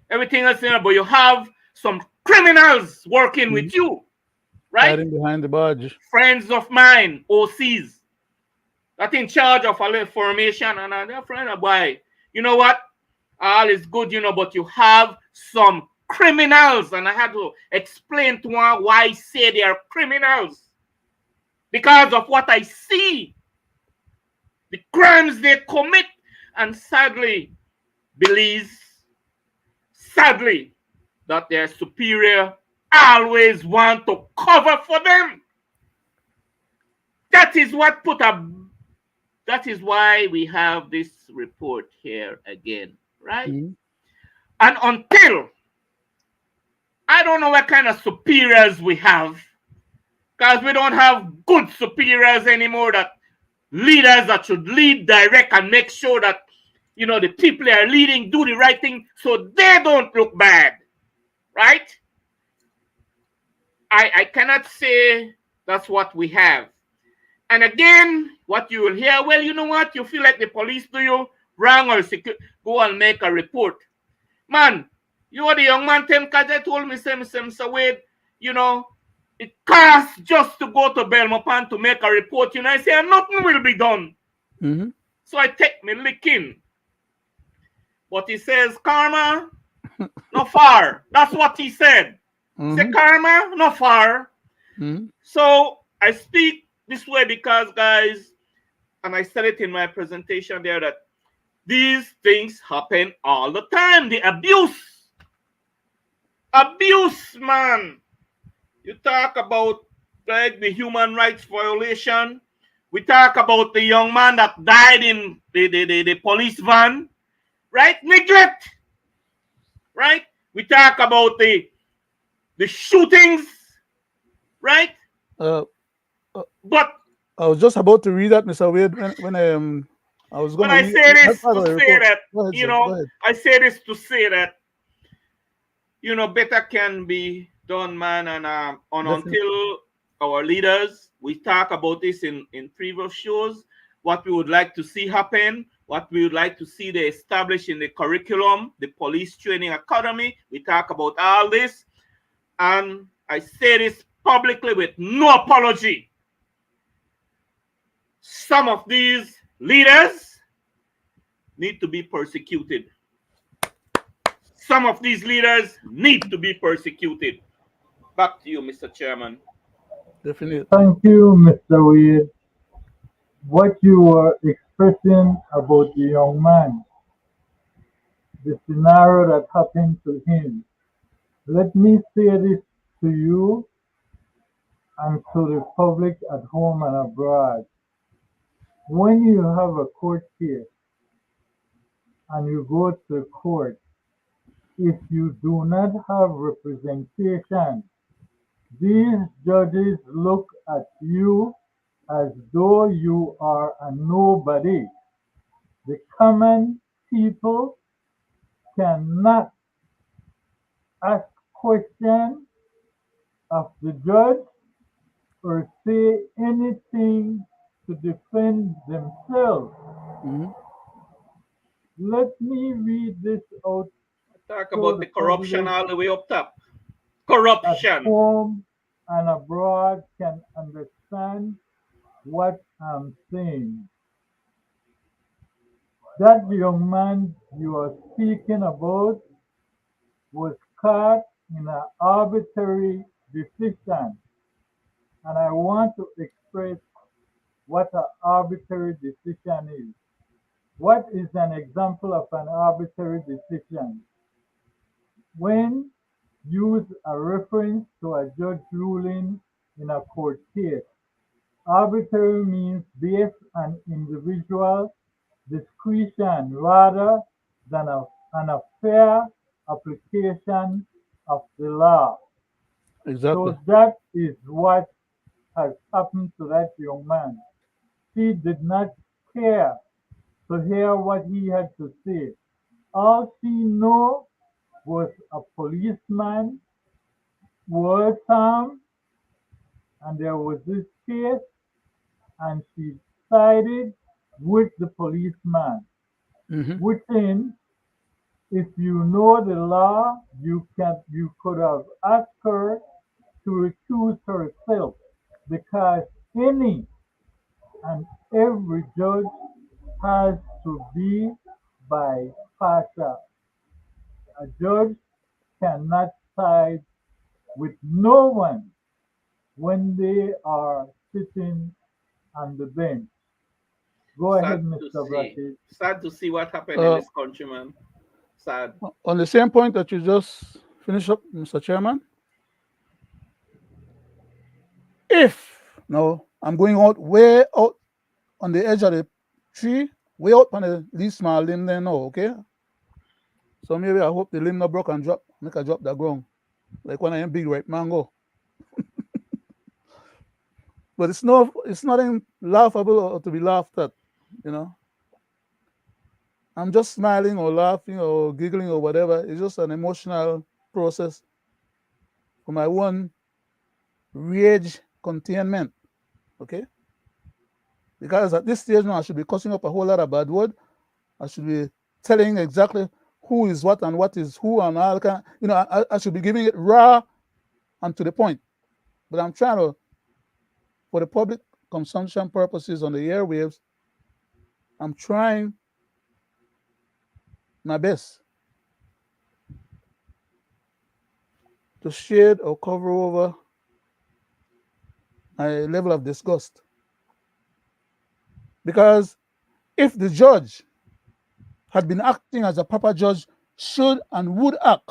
everything else, but you have some criminals working with you, right? Hiding behind the badge. Friends of mine, OCs, that in charge of a little formation, and they're friend of boy. You know what? All is good, but you have some criminals, and I had to explain to one why I say they are criminals. Because of what I see, the crimes they commit, and sadly, Belize, sadly, that their superior always want to cover for them. That is what that is why we have this report here again, right? Mm-hmm. And until, I don't know what kind of superiors we have, because we don't have good superiors anymore, that leaders that should lead, direct, and make sure that, the people they are leading do the right thing so they don't look bad, right? I cannot say that's what we have. And again, what you will hear, well, you know what? You feel like the police do you wrong, or go and make a report. Man, you are the young man, because they told me, Mr. Wade, it costs just to go to Belmopan to make a report. I say, nothing will be done. Mm-hmm. So I take me licking. But he says, karma, no far. That's what he said. Mm-hmm. Say, karma, no far. Mm-hmm. So I speak this way because, guys, and I said it in my presentation there, that these things happen all the time. The abuse, man. You talk about like the human rights violation. We talk about the young man that died in the police van, right? Neglect, right? We talk about the shootings, right? Uh, But I was just about to read that, Mr. Wade, when I was going But to I read say that this part to of the say report. that, Go ahead, you sir. Go know, ahead. I say this to say that, better can be done, man. And Definitely. until our leaders, we talk about this in previous shows, what we would like to see happen, what we would like to see they establish in the curriculum, the police training academy. We talk about all this. And I say this publicly with no apology. Some of these leaders need to be persecuted. Some of these leaders need to be persecuted. Back to you, Mr. Chairman. Definitely. Thank you, Mr. Wade. What you were expressing about the young man, the scenario that happened to him. Let me say this to you and to the public at home and abroad. When you have a court case and you go to court, if you do not have representation, these judges look at you as though you are a nobody. The common people cannot ask questions of the judge or say anything to defend themselves. Hmm. Let me read this out Talk so about the the corruption public all the way up top. at Corruption. home and abroad can understand what I'm saying. That young man you are speaking about was caught in an arbitrary decision, and I want to express what an arbitrary decision is. What is an example of an arbitrary decision? When used a reference to a judge ruling in a court case. Arbitrary means based on individual discretion rather than an unfair application of the law. Exactly. So that is what has happened to that young man. He did not care to hear what he had to say. All she knew was a policeman was and there was this case, and she sided with the policeman. Hmm. Within, if you know the law, you could have asked her to recuse herself because any and every judge has to be by partial. A judge cannot side with no one when they are sitting on the bench. Go Sad ahead, to Mr. see. Brackett. Sad to see what happened in Uh, this country, man. Sad. on the same point that you just finished up, Mr. Chairman, if now I'm going out way out on the edge of the tree, way out on the least small limb there now, okay? So maybe I hope the limb not broke and drop, make a drop the ground. Like when I am big right mango. But it's nothing laughable or to be laughed at, you know. I'm just smiling or laughing or giggling or whatever. It's just an emotional process for my one rage containment. Okay? Because at this stage now I should be cussing up a whole lot of bad word. I should be telling exactly who is what and what is who and all kind. I should be giving it raw and to the point. But I'm trying to, for the public consumption purposes on the airwaves, I'm trying my best to shade or cover over my level of disgust. Because if the judge had been acting as a proper judge should and would act,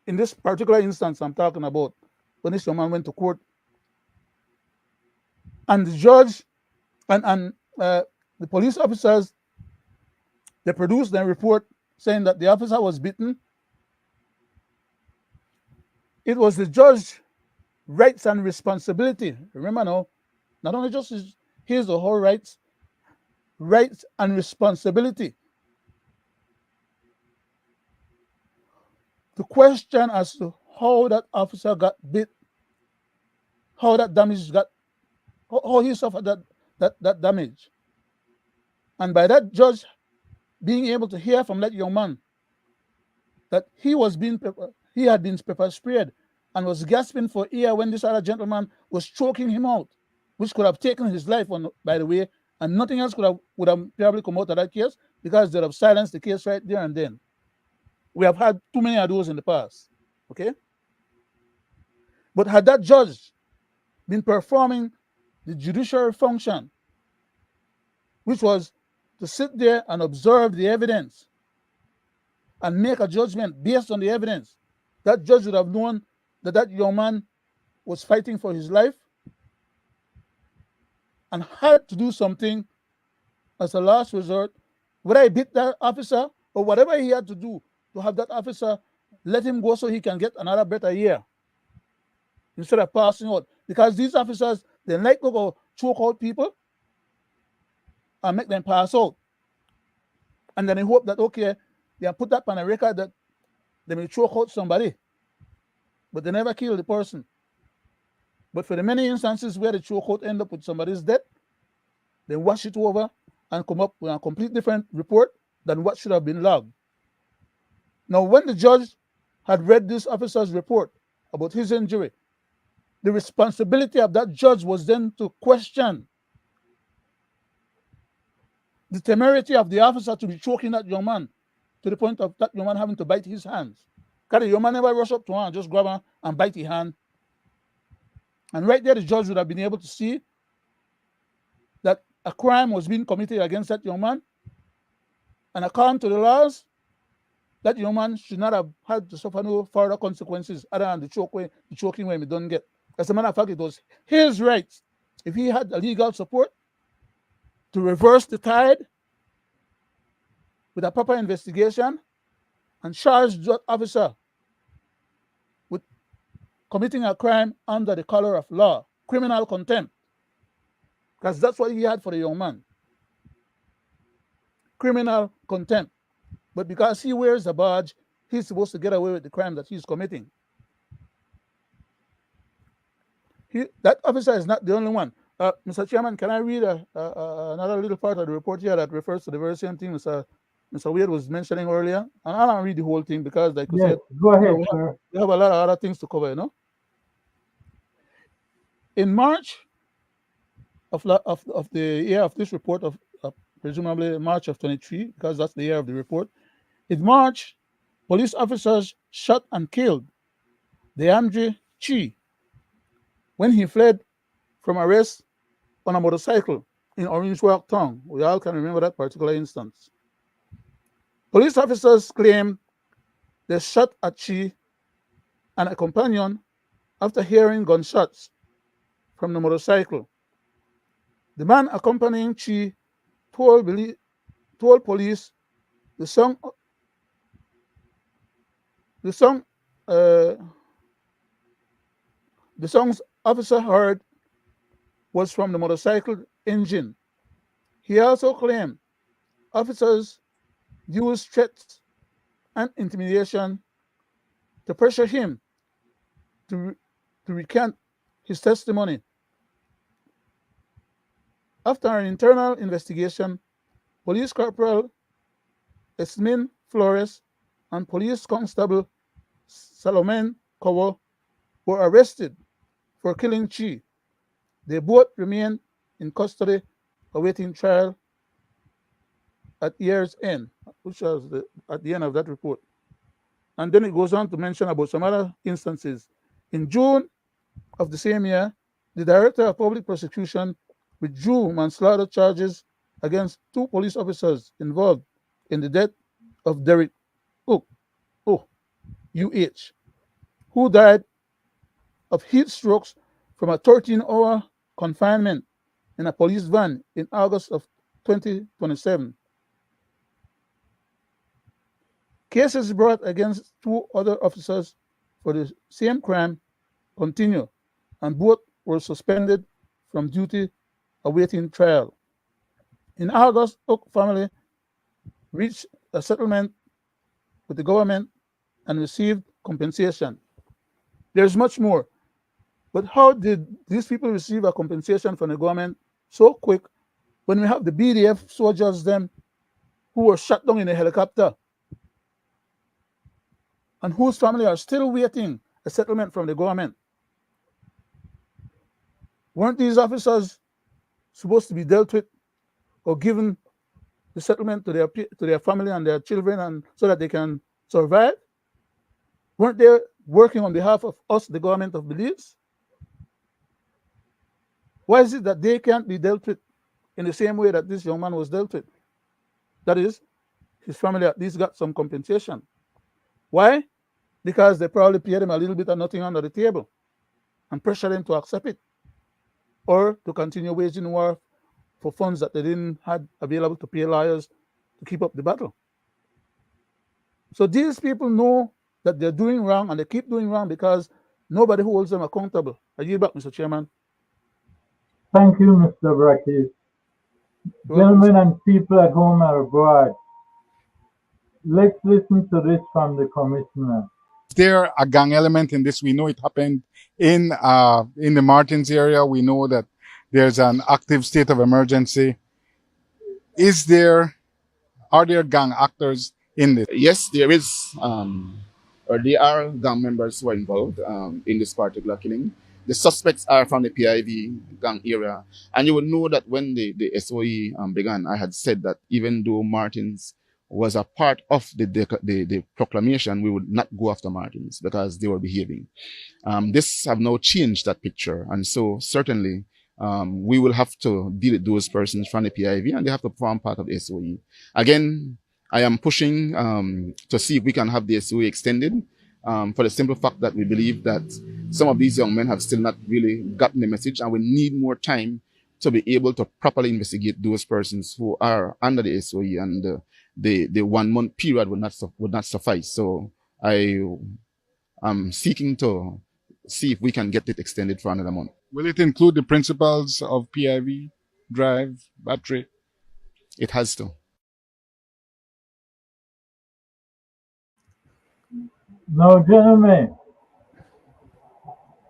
in this particular instance I'm talking about, when this young man went to court, and the judge and the police officers, they produced their report saying that the officer was beaten, it was the judge's rights and responsibility. Remember now, not only just his or her rights and responsibility. The question as to how that officer got bit, how that damage got, how he suffered that damage. And by that judge being able to hear from that young man that he had been pepper sprayed and was gasping for air when this other gentleman was choking him out, which could have taken his life, by the way, and nothing else would have probably come out of that case because they'd have silenced the case right there and then. We have had too many of those in the past, okay? But had that judge been performing the judiciary function, which was to sit there and observe the evidence and make a judgment based on the evidence, that judge would have known that that young man was fighting for his life and had to do something as a last resort, whether he beat that officer or whatever he had to do to have that officer let him go so he can get another better year instead of passing out. Because these officers, they like to go choke out people and make them pass out. And then they hope that, okay, they put that on a record that they may choke out somebody, but they never kill the person. But for the many instances where the choke out end up with somebody's death, they wash it over and come up with a complete different report than what should have been logged. Now, when the judge had read this officer's report about his injury, the responsibility of that judge was then to question the temerity of the officer to be choking that young man to the point of that young man having to bite his hands. Because the young man never rush up to him and just grab him and bite his hand. And right there, the judge would have been able to see that a crime was being committed against that young man. And according to the laws, that young man should not have had to suffer no further consequences other than the choking when he don't get. As a matter of fact, it was his right, if he had a legal support, to reverse the tide with a proper investigation and charge that officer with committing a crime under the color of law, criminal contempt, because that's what he had for the young man. Criminal contempt. But because he wears a badge, he's supposed to get away with the crime that he's committing. That officer is not the only one. Mr. Chairman, can I read another little part of the report here that refers to the very same thing Mr. Wade was mentioning earlier? And I don't read the whole thing because, like you said, go ahead, sir. We have a lot of other things to cover, you know? In March of the year of this report, of presumably March of 23, because that's the year of the report, in March, police officers shot and killed DeAndre Chi when he fled from arrest on a motorcycle in Orange Walk Town. We all can remember that particular instance. Police officers claim they shot at Chi and a companion after hearing gunshots from the motorcycle. The man accompanying Chi told police the songs officer heard was from the motorcycle engine. He also claimed officers used threats and intimidation to pressure him to recant his testimony. After an internal investigation, Police Corporal Esmin Flores and Police Constable Salomon Kowo were arrested for killing Chi. They both remain in custody awaiting trial at year's end, which was at the end of that report. And then it goes on to mention about some other instances. In June of the same year, the Director of Public Prosecution withdrew manslaughter charges against 2 police officers involved in the death of Derek UH, who died of heat strokes from a 13-hour confinement in a police van in August of 2027. Cases brought against 2 other officers for the same crime continue, and both were suspended from duty awaiting trial. In August, Oak family reached a settlement with the government and received compensation. There's much more. But how did these people receive a compensation from the government so quick when we have the BDF soldiers them who were shot down in a helicopter and whose family are still waiting a settlement from the government? Weren't these officers supposed to be dealt with or given the settlement to their family and their children and so that they can survive? Weren't they working on behalf of us, the government of Belize? Why is it that they can't be dealt with in the same way that this young man was dealt with? That is, his family at least got some compensation. Why? Because they probably paid him a little bit of nothing under the table and pressured him to accept it or to continue waging war for funds that they didn't have available to pay lawyers to keep up the battle. So these people know that they're doing wrong and they keep doing wrong because nobody holds them accountable. I yield back, Mr. Chairman. Thank you, Mr. Brackett. Gentlemen and people at home and abroad, let's listen to this from the Commissioner. Is there a gang element in this? We know it happened in the Martins area. We know that there's an active state of emergency. Are there gang actors in this? Yes, there is, or there are gang members who are involved in this particular killing. The suspects are from the PIV gang area. And you will know that when the SOE began, I had said that even though Martins was a part of the proclamation, we would not go after Martins because they were behaving. This have now changed that picture. And so certainly we will have to deal with those persons from the PIV and they have to form part of the SOE. Again, I am pushing to see if we can have the SOE extended for the simple fact that we believe that some of these young men have still not really gotten the message and we need more time to be able to properly investigate those persons who are under the SOE, and the 1 month period would not suffice. So I am seeking to see if we can get it extended for another month. Will it include the principals of PIV, Drive, Battery? It has to. Now, gentlemen,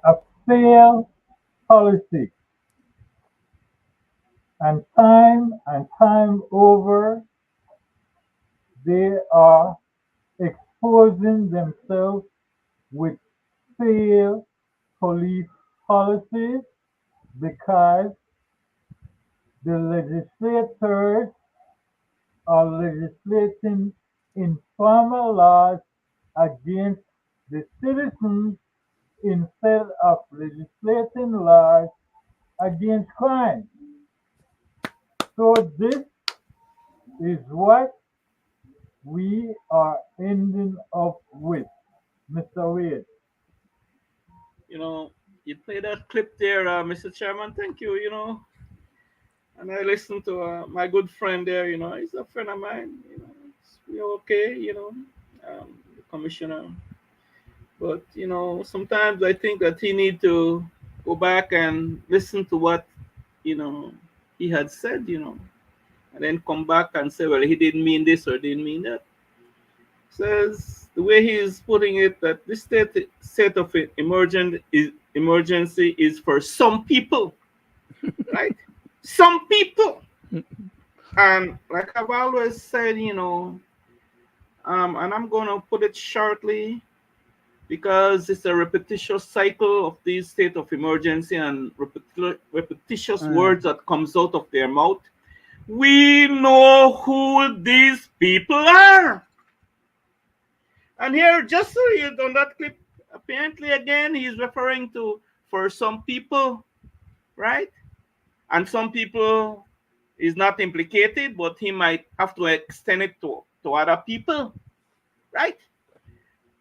a failed policy, and time over, they are exposing themselves with failed police policies because the legislators are legislating informal laws against the citizens instead of legislating laws against crime. So this is what we are ending up with, Mr. Wade. You know, you play that clip there, Mr. Chairman. Thank you. You know, and I listened to my good friend there. You know, he's a friend of mine. You know, we're okay. You know, the commissioner. But you know, sometimes I think that he need to go back and listen to what you know he had said. You know, and then come back and say, well, he didn't mean this or didn't mean that. Says the way he is putting it that this state of emergency is for some people, right? Some people. And like I've always said, you know, and I'm going to put it shortly because it's a repetitious cycle of this state of emergency and repetitious words that comes out of their mouth. We know who these people are. And here, just so you on that clip, apparently again, he's referring to for some people, right? And some people is not implicated, but he might have to extend it to other people, right?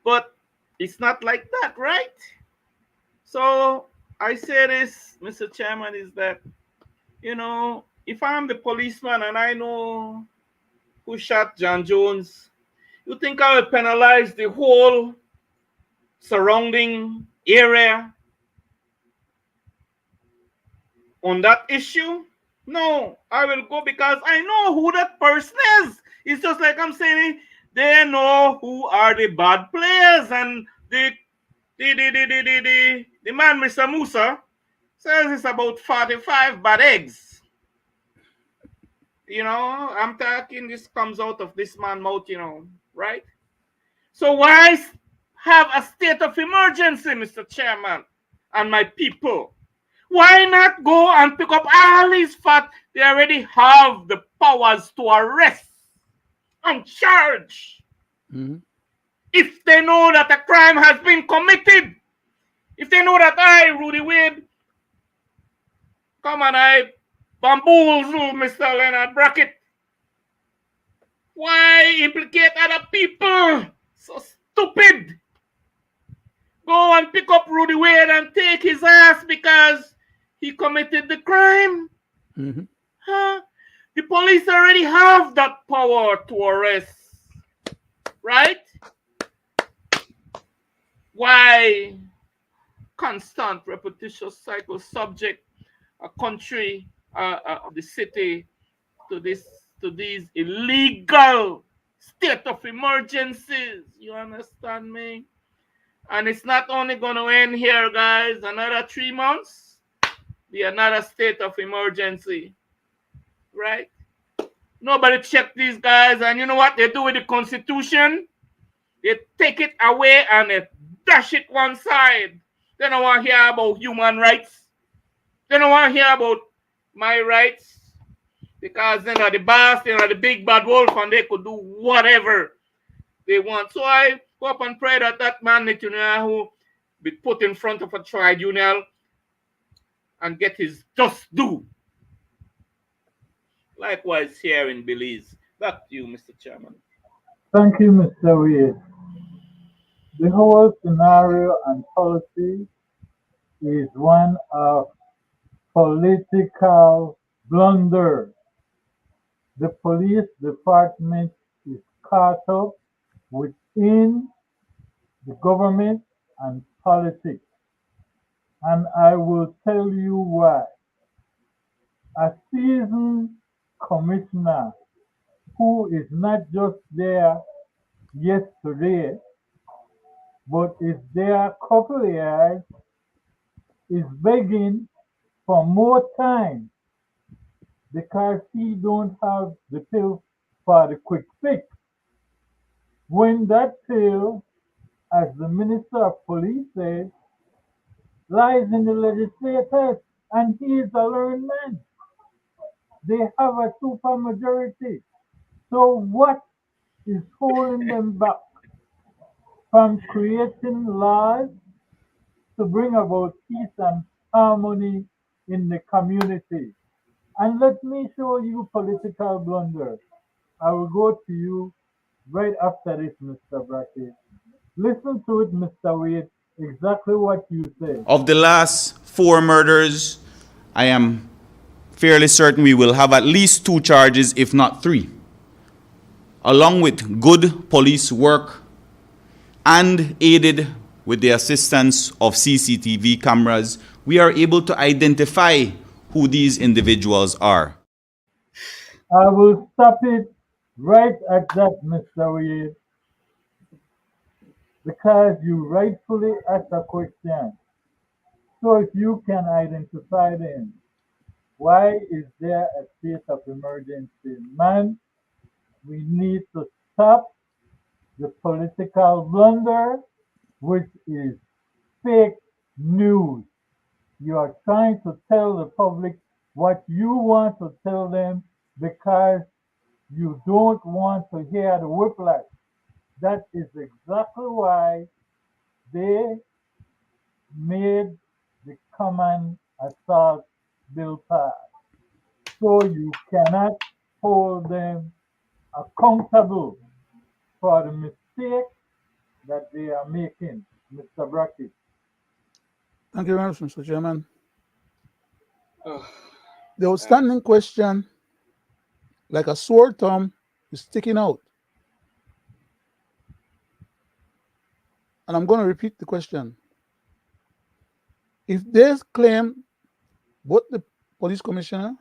But it's not like that, right? So I say this, Mr. Chairman, is that, you know, if I'm the policeman and I know who shot John Jones, you think I will penalize the whole surrounding area on that issue? No, I will go because I know who that person is. It's just like I'm saying, they know who are the bad players, and the man, Mr. Musa, says it's about 45 bad eggs. I'm talking, this comes out of this man's mouth, right? So why have a state of emergency, Mr. Chairman, and my people? Why not go and pick up all these facts? They already have the powers to arrest and charge. Mhm. If they know that a crime has been committed, if they know that I, Rudy Wade, come and I bamboozle Mr. Leonard Brackett, why implicate other people? So stupid. Go and pick up Rudy Wade and take his ass because he committed the crime. Mhm. Huh? The police already have that power to arrest, right? Why constant repetitious cycle subject a country, the city, to these illegal state of emergencies? You understand me? And it's not only going to end here, guys. Another 3 months, be another state of emergency, right? Nobody check these guys, and you know what they do with the Constitution? They take it away and they dash it one side. They don't want to hear about human rights. They don't want to hear about my rights because they are the boss, they are the big bad wolf, and they could do whatever they want. So I hope and pray that that man Netanyahu be put in front of a tribunal and get his just due. Likewise here in Belize. Back to you, Mr. Chairman. Thank you, Mr. Reid. The whole scenario and policy is one of political blunder. The police department is caught up within the government and politics. And I will tell you why. A seasoned commissioner who is not just there yesterday, but is there a couple years, is begging for more time because he don't have the pill for the quick fix. When that pill, as the Minister of Police said, lies in the legislators, and he is a learned man. They have a supermajority. So what is holding them back from creating laws to bring about peace and harmony in the community? And let me show you political blunder. I will go to you right after this, Mr. Brackett. Listen to it, Mr. Wade, exactly what you say. Of the last 4 murders, I am fairly certain we will have at least 2 charges, if not 3. Along with good police work and aided with the assistance of CCTV cameras, we are able to identify who these individuals are. I will stop it right at that, Mr. Wade, because you rightfully asked a question. So if you can identify them, why is there a state of emergency? Man, we need to stop the political blunder, which is fake news. You are trying to tell the public what you want to tell them because you don't want to hear the whiplash. That is exactly why they made the common assault bill pass. So you cannot hold them accountable for the mistake that they are making, Mr. Brackett. Thank you very much, Mr. Chairman. Oh, The outstanding question, like a sore thumb, is sticking out. And I'm going to repeat the question. If they claim, both the police commissioner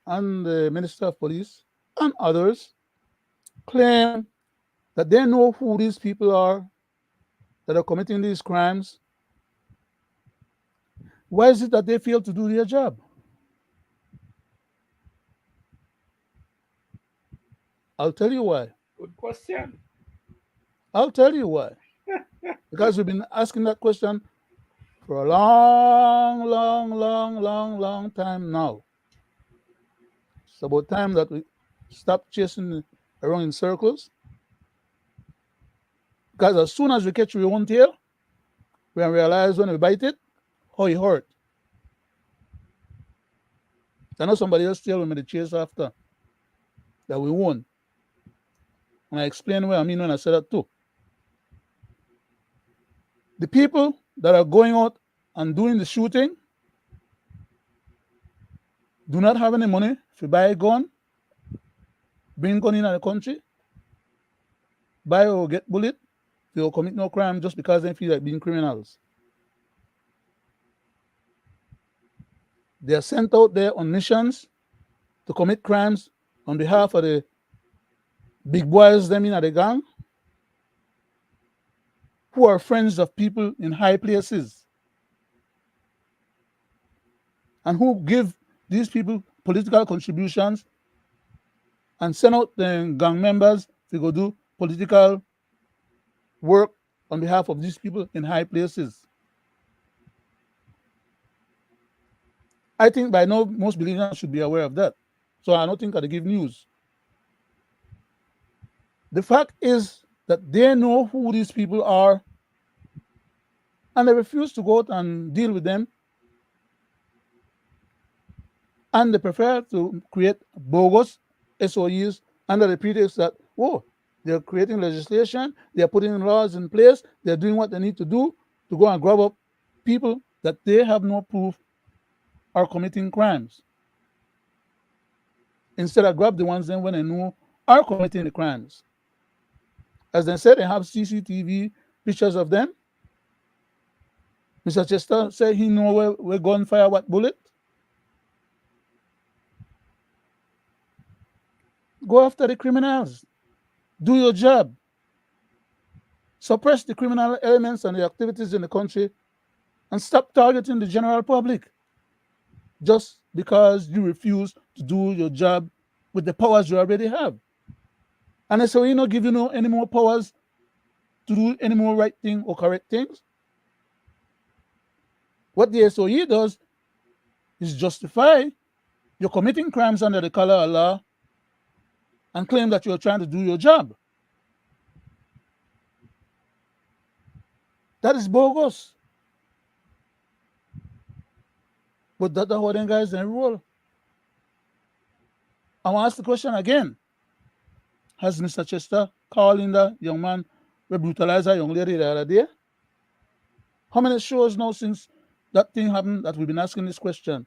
and the Minister of Police and others claim that they know who these people are that are committing these crimes. Why is it that they fail to do their job? I'll tell you why. Good question. I'll tell you why. Because we've been asking that question for a long time now. It's about time that we stop chasing around in circles. Because as soon as we catch your own tail, we realize when we bite it, how it hurt. I know somebody else tail with me to chase after that we won. And I explain what I mean when I say that too. The people that are going out and doing the shooting do not have any money to buy a gun, bring gun in the country, buy or get bullet, they will commit no crime just because they feel like being criminals. They are sent out there on missions to commit crimes on behalf of the big boys them in the gang, who are friends of people in high places and who give these people political contributions and send out the gang members to go do political work on behalf of these people in high places. I think by now most Belizeans should be aware of that. So I don't think I give news. The fact is that they know who these people are and they refuse to go out and deal with them. And they prefer to create bogus SOEs under the pretext that, oh, they're creating legislation, they're putting laws in place, they're doing what they need to do to go and grab up people that they have no proof are committing crimes. Instead of grab the ones then when they know are committing the crimes. As they said, they have CCTV pictures of them. Mr. Chester said he know where gunfire what bullet. Go after the criminals. Do your job. Suppress the criminal elements and the activities in the country and stop targeting the general public just because you refuse to do your job with the powers you already have. And so we not give you any more powers to do any more right thing or correct things. What the SOE does is justify you're committing crimes under the color of law and claim that you're trying to do your job. That is bogus. But that's how them guys then roll. I want to ask the question again. Has Mr. Chester called in the young man who brutalized a young lady the other day? How many shows now since that thing happened that we've been asking this question?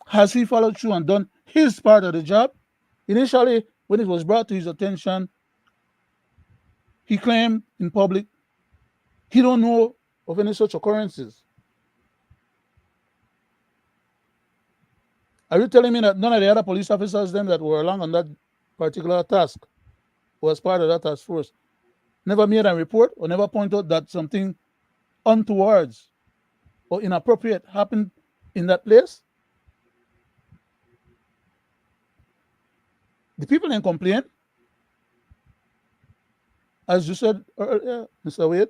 Has he followed through and done his part of the job? Initially, when it was brought to his attention, he claimed in public he don't know of any such occurrences. Are you telling me that none of the other police officers then that were along on that particular task was part of that task force never made a report or never pointed out that something untoward or inappropriate happened in that place? The people didn't complain. As you said earlier, Mr. Wade,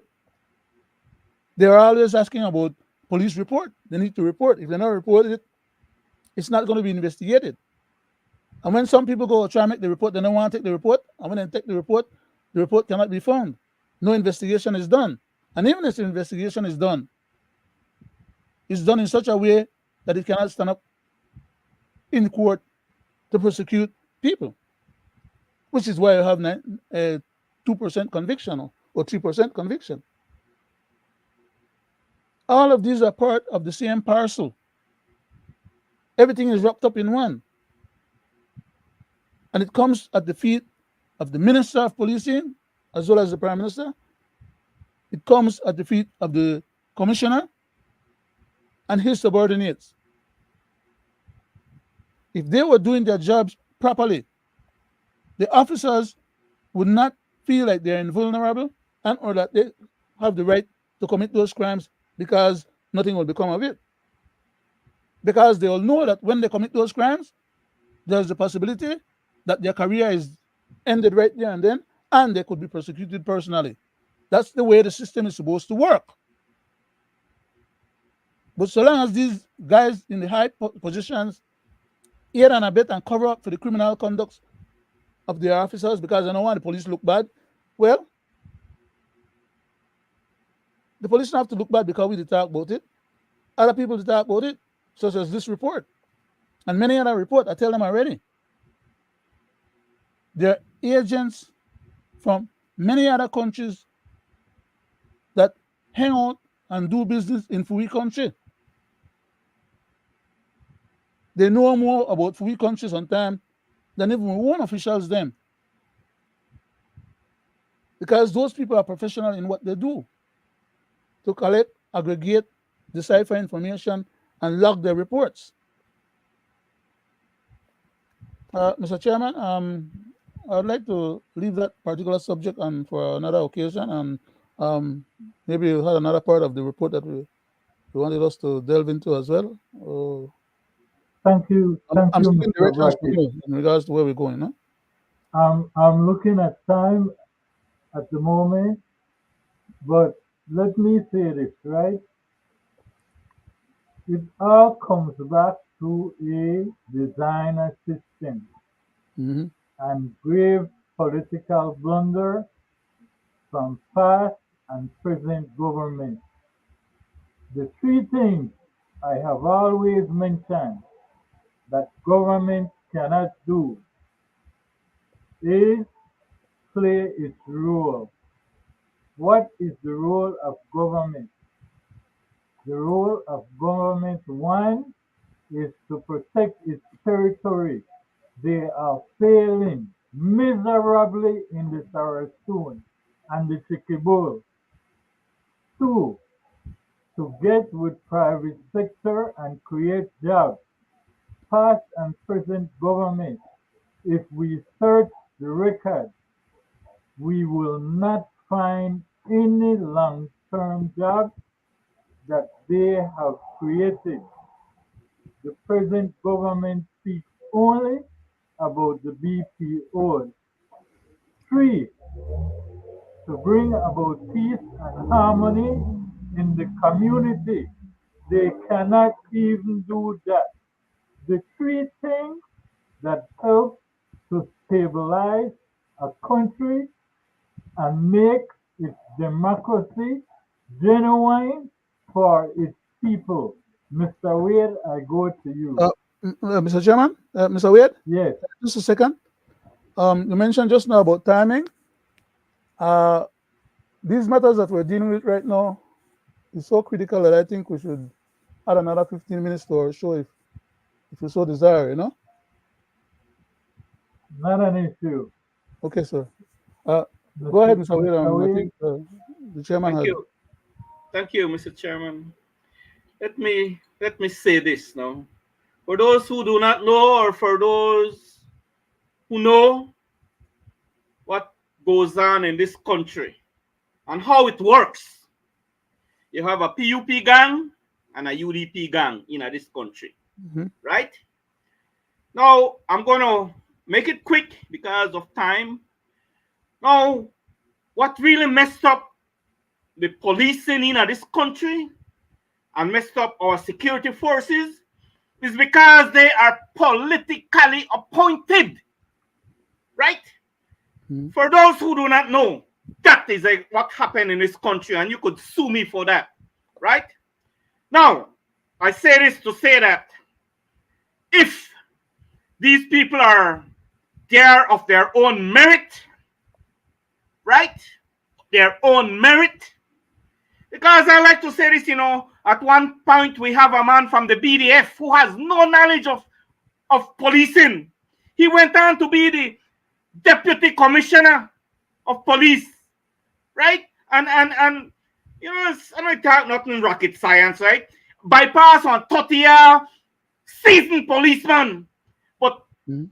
they are always asking about police report. They need to report. If they not report it, it's not going to be investigated. And when some people go try and make the report, they don't want to take the report. And when they take the report cannot be found. No investigation is done. And even if the investigation is done, it's done in such a way that it cannot stand up in court to prosecute people, which is why you have 2% conviction or 3% conviction. All of these are part of the same parcel. Everything is wrapped up in one. And it comes at the feet of the Minister of Policing as well as the Prime Minister. It comes at the feet of the Commissioner and his subordinates. If they were doing their jobs properly, the officers would not feel like they're invulnerable and or that they have the right to commit those crimes because nothing will become of it. Because they will know that when they commit those crimes, there's the possibility that their career is ended right there and they could be prosecuted personally. That's the way the system is supposed to work. But so long as these guys in the high positions aid and abet and cover up for the criminal conduct of their officers because they don't want the police look bad, well, the police don't have to look bad because we talk about it. Other people talk about it, such as this report and many other reports. I tell them already. They're agents from many other countries that hang out and do business in Fui country. They know more about Fui country sometimes than even one officials them. Because those people are professional in what they do. To collect, aggregate, decipher information, and log their reports. Mr. Chairman, I would like to leave that particular subject on for another occasion, and maybe we'll have another part of the report that we wanted us to delve into as well. Thank you, I'm seeking Mr. directions from Brackett. you in regards to where we're going. No? I'm looking at time at the moment, but let me say this, right? It all comes back to a designer system Mm-hmm. and grave political blunder from past and present government. The three things I have always mentioned that government cannot do is play its role. What is the role of government? The role of government, one, is to protect its territory. They are failing miserably in the Sarassoon and the Chickabull. Two, to get with private sector and create jobs. Past and present government, if we search the record, we will not find any long-term jobs that they have created. The present government speaks only about the BPOs. Three, to bring about peace and harmony in the community. They cannot even do that. The three things that help to stabilize a country and make its democracy genuine for its people. Mr. Wade, I go to you. Mr. Chairman, Mr. Wade, Yes, just a second. You mentioned just now about timing. These matters that we're dealing with right now is so critical that I think we should add another 15 minutes to our show if you so desire, you know? not an issue. Okay, sir. Go ahead, Mr. Wade. I Wade, think the chairman Thank had. you. Thank you, Mr. Chairman. Let me say this now. For those who do not know, or for those who know what goes on in this country and how it works, you have a PUP gang and a UDP gang in this country, right? Now, I'm going to make it quick because of time. Now, what really messed up the policing in this country and messed up our security forces is because they are politically appointed, right? For those who do not know, that is what happened in this country, and you could sue me for that, right? Now, I say this to say that if these people are there of their own merit, right? Their own merit. Because I like to say this, at one point we have a man from the BDF who has no knowledge of policing. He went on to be the deputy commissioner of police, right? And I don't talk nothing rocket science, right? Bypass on 30-year seasoned policeman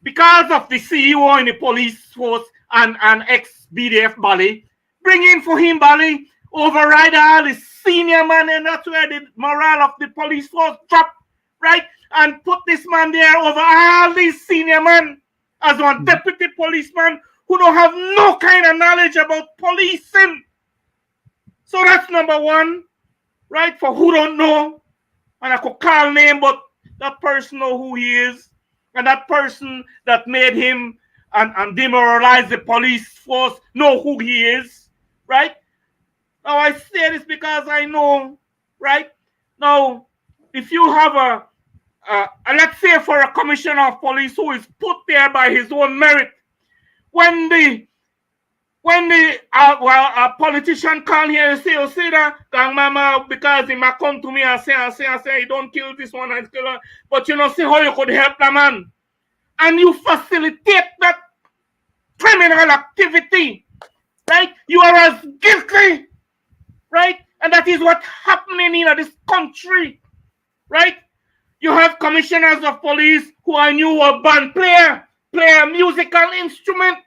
because of the CEO in the police force and ex-BDF Bali, bring in for him Bali, override all the senior man, and that's where the morale of the police force drop, right? And put this man there over all these senior men as one deputy policeman who don't have no kind of knowledge about policing. So that's number one, right? For who don't know, and I could call name, but that person know who he is, and that person that made him and demoralize the police force know who he is, right? Now I say this because I know, right? Now, if you have let's say for a commissioner of police who is put there by his own merit, when the a politician call here and say, "Oh, say that, gang mama," because he might come to me and say, "You don't kill this one and kill her," but you know, see how you could help the man, and you facilitate that criminal activity, right? You are as guilty, right? And that is what's happening in this country, right? You have commissioners of police who I knew were band player, play a musical instrument,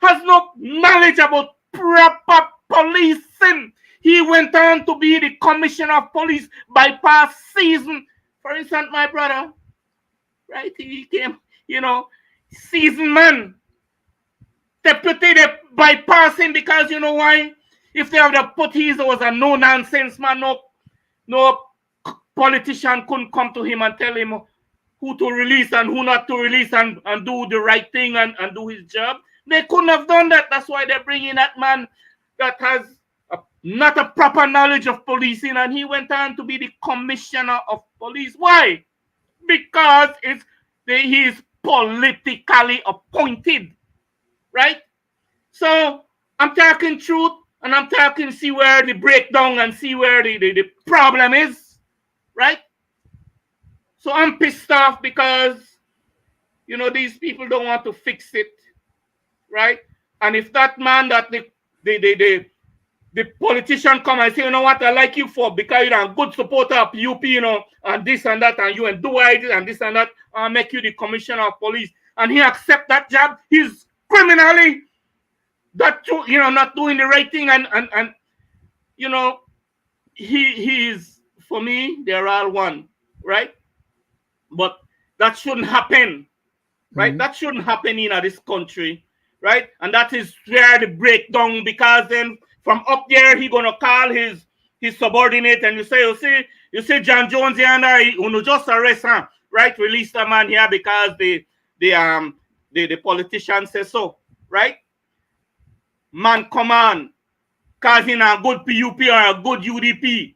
has no knowledge about proper policing. He went on to be the commissioner of police by past season. For instance, my brother, right? He came, you know, seasoned man. Deputy, they bypassing because you know why? If they have put his, there was a no nonsense man, no politician couldn't come to him and tell him who to release and who not to release and do the right thing and do his job. They couldn't have done that. That's why they're bringing that man that has not a proper knowledge of policing, and he went on to be the commissioner of police. Why? Because he is politically appointed, right? So I'm talking truth, and I'm talking see where the breakdown and see where the problem is, right? So I'm pissed off because, you know, these people don't want to fix it, right? And if that man that the politician come and say, you know what, I like you for because you're a good supporter of PUP, you know, and this and that, and you and do it and this and that, I'll make you the commissioner of police, and he accept that job, he's criminally you know, not doing the right thing, and you know, he is, for me, they're all one, right? But that shouldn't happen, right? That shouldn't happen in this country, right? And that is where the breakdown, because then from up there he gonna call his subordinate, and you say John Jones here, and you just arrest him, right? Release the man here because the politician says so, right? Man, come on, causing a good PUP or a good UDP,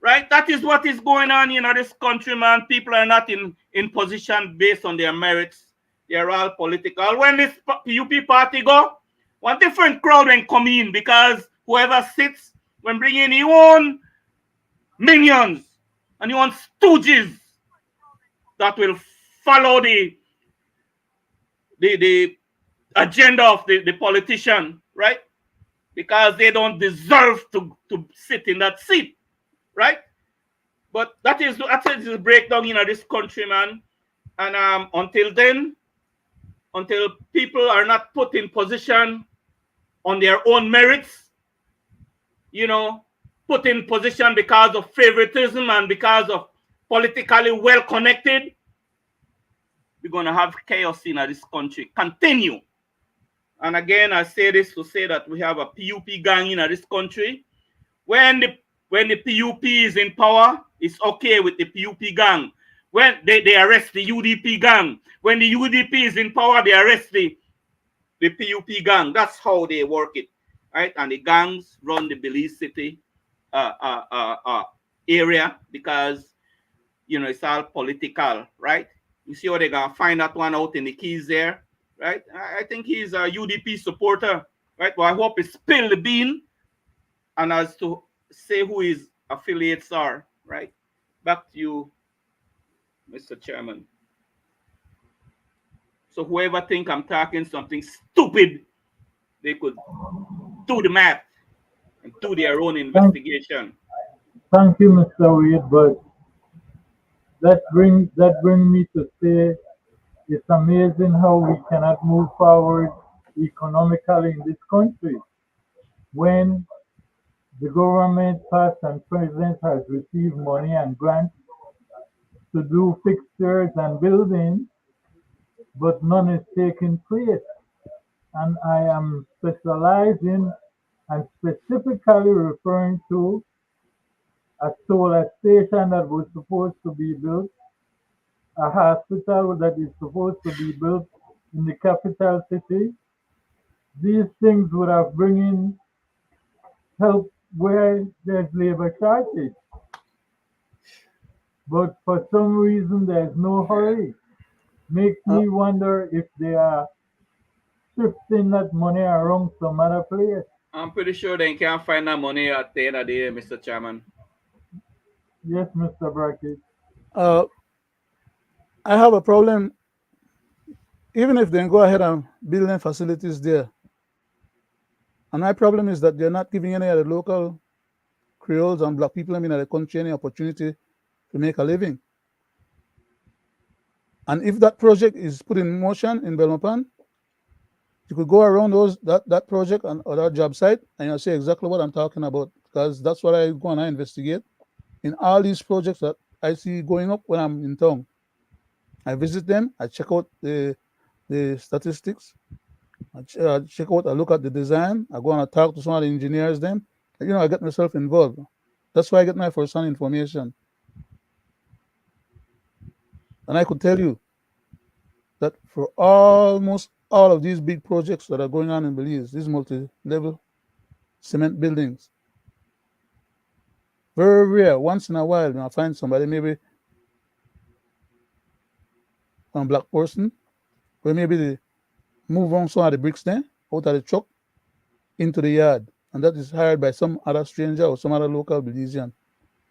right? That is what is going on in this country, man. People are not in position based on their merits. They're all political. When this PUP party go, one different crowd will come in, because whoever sits when bringing your own minions and your own stooges that will follow the agenda of the politician, right? Because they don't deserve to sit in that seat, right? But that is the breakdown in this country, man. And until then, until people are not put in position on their own merits, you know, put in position because of favoritism and because of politically well connected, we're going to have chaos in this country. Continue. And again, I say this to say that we have a PUP gang in this country. When the PUP is in power, it's okay with the PUP gang. When they arrest the UDP gang. When the UDP is in power, they arrest the PUP gang. That's how they work it, right? And the gangs run the Belize City area because, you know, it's all political, right? You see how they're going to find that one out in the keys there, right? I think he's a UDP supporter, right? Well, I hope he spill the bean, and as to say who his affiliates are, right? Back to you, Mr. Chairman. So whoever think I'm talking something stupid, they could do the math and do their own investigation. Thank you, Mr. Reid, but that brings me to say It's amazing how we cannot move forward economically in this country when the government, past and present, has received money and grants to do fixtures and buildings, but none is taking place. And I am specializing and specifically referring to a solar station that was supposed to be built, a hospital that is supposed to be built in the capital city. These things would have bring in help where there's labor shortage. But for some reason there's no hurry. Makes me wonder if they are shifting that money around some other place. I'm pretty sure they can't find that money at the end of the day, Mr. Chairman. Yes, Mr. Brackett. Uh, I have a problem. Even if they go ahead and building facilities there, and my problem is that they're not giving any of the local Creoles and black people in the country any opportunity to make a living. And if that project is put in motion in Belmopan, you could go around that project or that job site and you'll see exactly what I'm talking about, because that's what I go and I investigate in all these projects that I see going up when I'm in town. I visit them, I check out the statistics, I check out, I look at the design, I go and I talk to some of the engineers them. I get myself involved. That's why I get my first-hand information. And I could tell you that for almost all of these big projects that are going on in Belize, these multi-level cement buildings, very rare, once in a while, I find somebody, maybe a black person, where maybe they move on some of the bricks there, out of the truck, into the yard. And that is hired by some other stranger or some other local Belizean,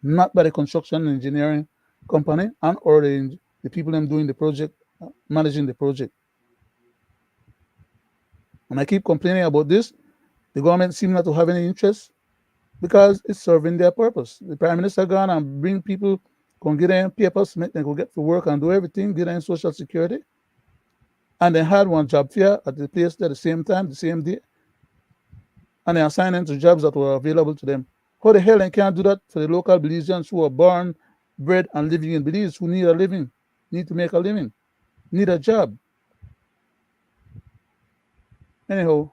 not by the construction engineering company and or the people them doing the project, managing the project. And I keep complaining about this. The government seems not to have any interest because it's serving their purpose. The Prime Minister gone and bring people, can get them papers, make them go get to work and do everything, get them social security. And they had one job fair at the place at the same time, the same day. And they assigned them to jobs that were available to them. How the hell they can't do that for the local Belizeans who are born, bred, and living in Belize, who need a living, need to make a living, need a job? Anyhow,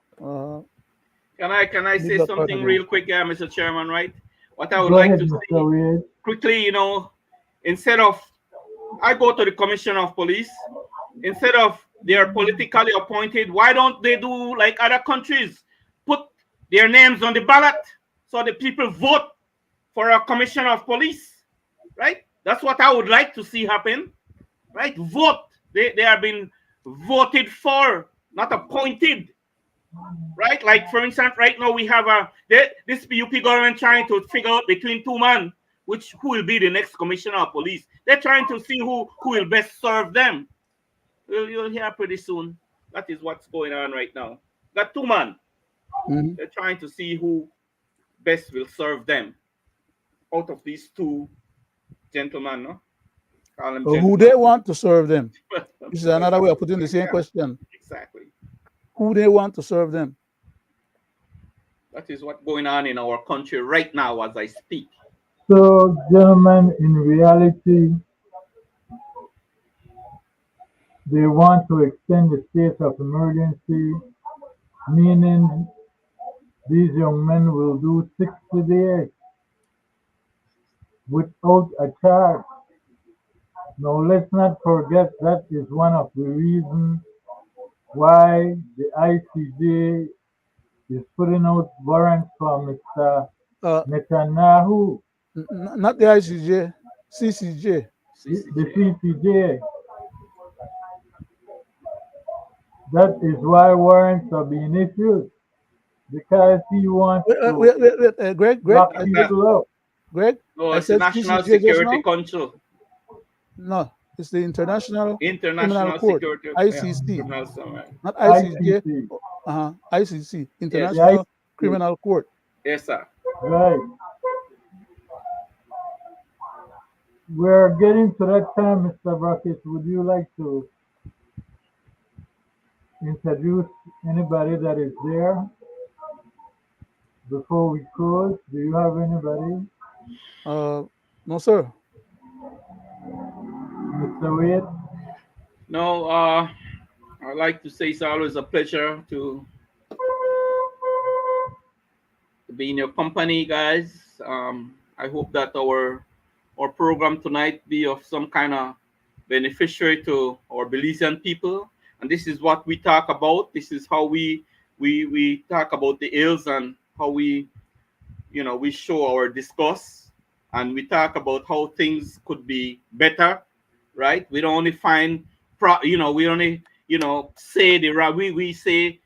Can I say something real quick, Mr. Chairman, right? What I would Go like ahead, to Mr. see Wade. quickly, instead of, I go to the Commissioner of Police, instead of they're politically appointed, why don't they do like other countries? Put their names on the ballot so the people vote for a Commissioner of Police, right? That's what I would like to see happen, right? Vote. They are being voted for, not appointed. Right, like for instance, right now we have this PUP government trying to figure out between two men who will be the next commissioner of police. They're trying to see who will best serve them. You'll hear pretty soon. That is what's going on right now. Got two men. Mm-hmm. They're trying to see who best will serve them out of these two gentlemen. No, call them who they want to serve them. This is another way of putting the same question. Exactly. Who they want to serve them. That is what's going on in our country right now as I speak. So, gentlemen, in reality, they want to extend the state of emergency, meaning these young men will do 60 days without a charge. Now, let's not forget that is one of the reasons why the ICJ is putting out warrants for Mr. Netanyahu. Not the ICJ, CCJ. The CCJ. That is why warrants are being issued. Because he wants to Greg, lock people up. Greg? No, it's the National Security Council. No, it's the International Criminal Court, Security, ICC, yeah. not ICJ. ICC, International Criminal Court. Yes, sir. Right. We're getting to that time, Mr. Brackett. Would you like to introduce anybody that is there before we close? Do you have anybody? No, sir. Mr. Wade? No, I'd like to say it's always a pleasure to be in your company, guys. I hope that our program tonight be of some kind of beneficiary to our Belizean people. And this is what we talk about. This is how we talk about the ills and how we show our disgust, and we talk about how things could be better, right? We don't only find we only say the right, we say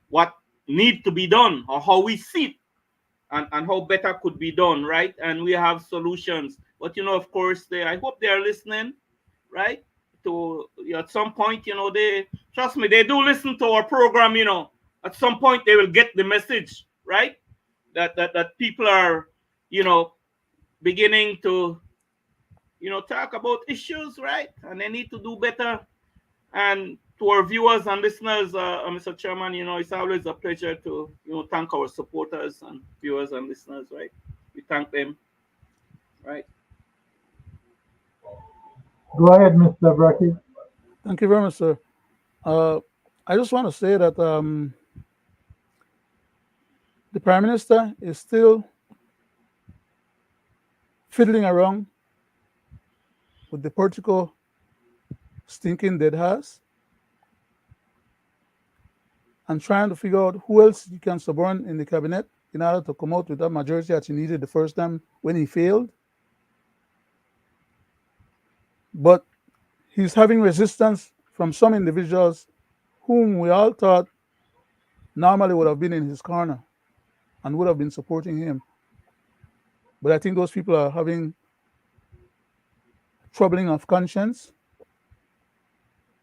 what need to be done or how we see it, and how better could be done, right? And we have solutions. But of course, I hope they are listening, right? To at some point, they trust me, they do listen to our program. At some point they will get the message, right? That people are, beginning to, talk about issues, right? And they need to do better. And to our viewers and listeners, Mr. Chairman, it's always a pleasure to, thank our supporters and viewers and listeners, right? We thank them, right? Go ahead, Mr. Brackett. Thank you very much, sir. I just want to say that the Prime Minister is still fiddling around with the political stinking dead horse and trying to figure out who else he can suborn in the cabinet in order to come out with that majority that he needed the first time when he failed. But he's having resistance from some individuals whom we all thought normally would have been in his corner and would have been supporting him. But I think those people are having troubling of conscience,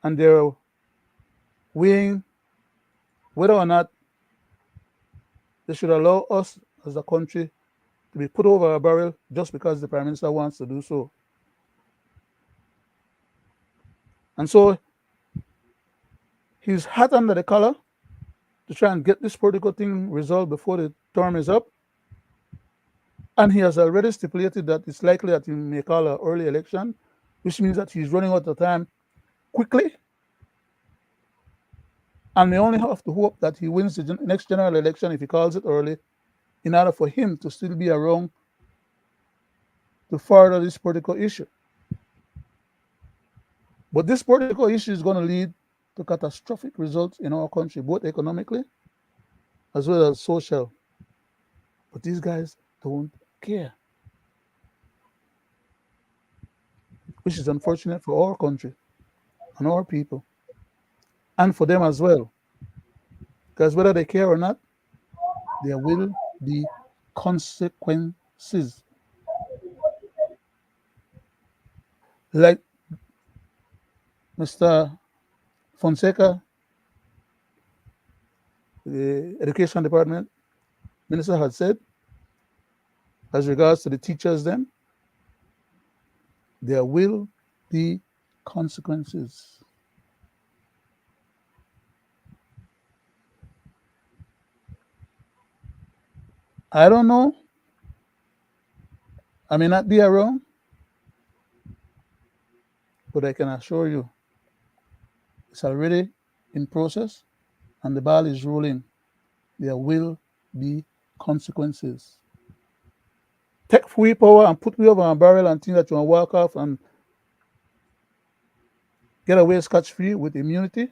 and they're weighing whether or not they should allow us as a country to be put over a barrel just because the Prime Minister wants to do so. And so he's hot under the collar to try and get this political thing resolved before the term is up. And he has already stipulated that it's likely that he may call an early election, which means that he's running out of time quickly. And we only have to hope that he wins the next general election if he calls it early, in order for him to still be around to further this political issue. But this political issue is going to lead to catastrophic results in our country, both economically as well as social. But these guys don't care, which is unfortunate for our country and our people, and for them as well. Because whether they care or not, there will be consequences. Like Mr. Fonseca, the Education Department Minister, had said, as regards to the teachers, then there will be consequences. I don't know. I may not be around, but I can assure you it's already in process and the ball is rolling. There will be consequences. Take free power and put me over a barrel and think that you want to walk off and get away scotch-free with immunity,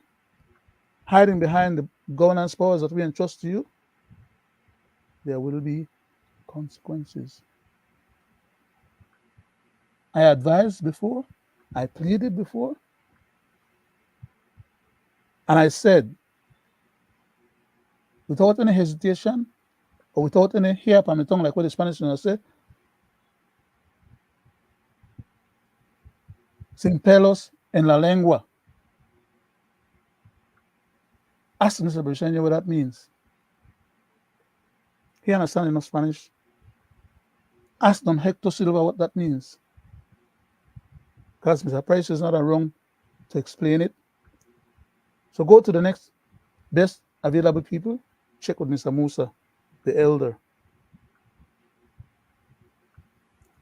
hiding behind the governance powers that we entrust to you. There will be consequences. I advised before, I pleaded before, and I said, without any hesitation or without any hair on my tongue, like what the Spanish say, sin pelos en la lengua. Ask Mr. Briceño what that means. He understands enough Spanish. Ask Don Hector Silva what that means. Because Mr. Price is not around to explain it. So go to the next best available people, check with Mr. Musa, the elder.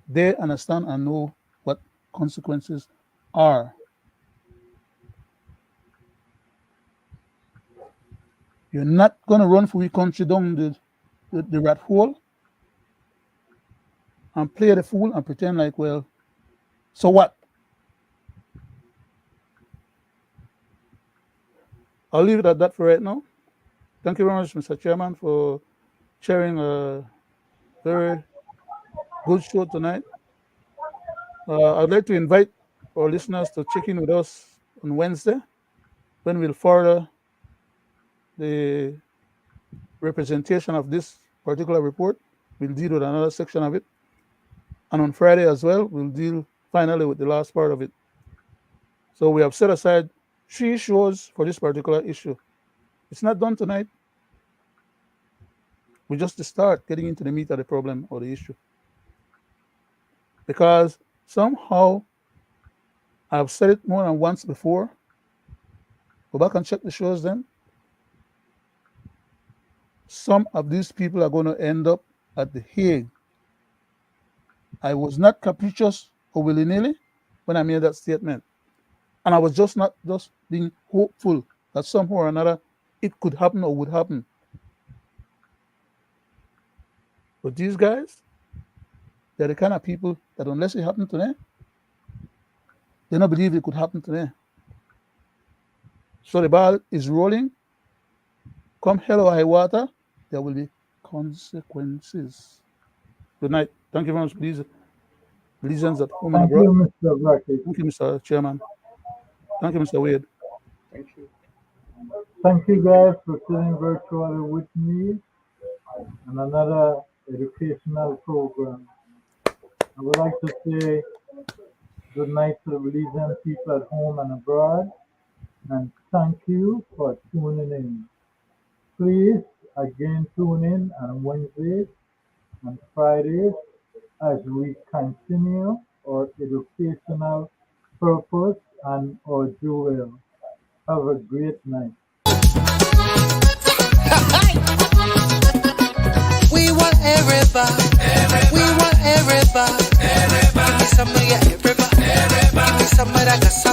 They understand and know what consequences are. You're not going to run for your country down the rat hole and play the fool and pretend like, well, so what? I'll leave it at that for right now. Thank you very much, Mr. Chairman, for sharing a very good show tonight. I'd like to invite our listeners to check in with us on Wednesday when we'll further the representation of this particular report. We'll deal with another section of it. And on Friday as well, we'll deal finally with the last part of it. So we have set aside 3 shows for this particular issue. It's not done tonight. We just start getting into the meat of the problem or the issue. Because somehow, I've said it more than once before. Go back and check the shows then. Some of these people are going to end up at the Hague. I was not capricious or willy-nilly when I made that statement. And I was just not just being hopeful that somehow or another it could happen or would happen. But these guys, they're the kind of people that unless it happened to them, they don't believe it could happen to them. So the ball is rolling. Come hell or high water, there will be consequences. Good night. Thank you very much, Belizeans at home and Thank abroad. you, Mr. Brackett. Thank you, Mr. Chairman. Thank you, Mr. Wade. Thank you. Thank you guys for sitting virtually with me on another educational program. I would like to say good night to the Belizean people at home and abroad, and thank you for tuning in. Please again tune in on Wednesdays and Fridays as we continue our educational purpose and our jewel. Have a great night. We want everybody. We want everybody. Give me some of your everybody. Give me some of that.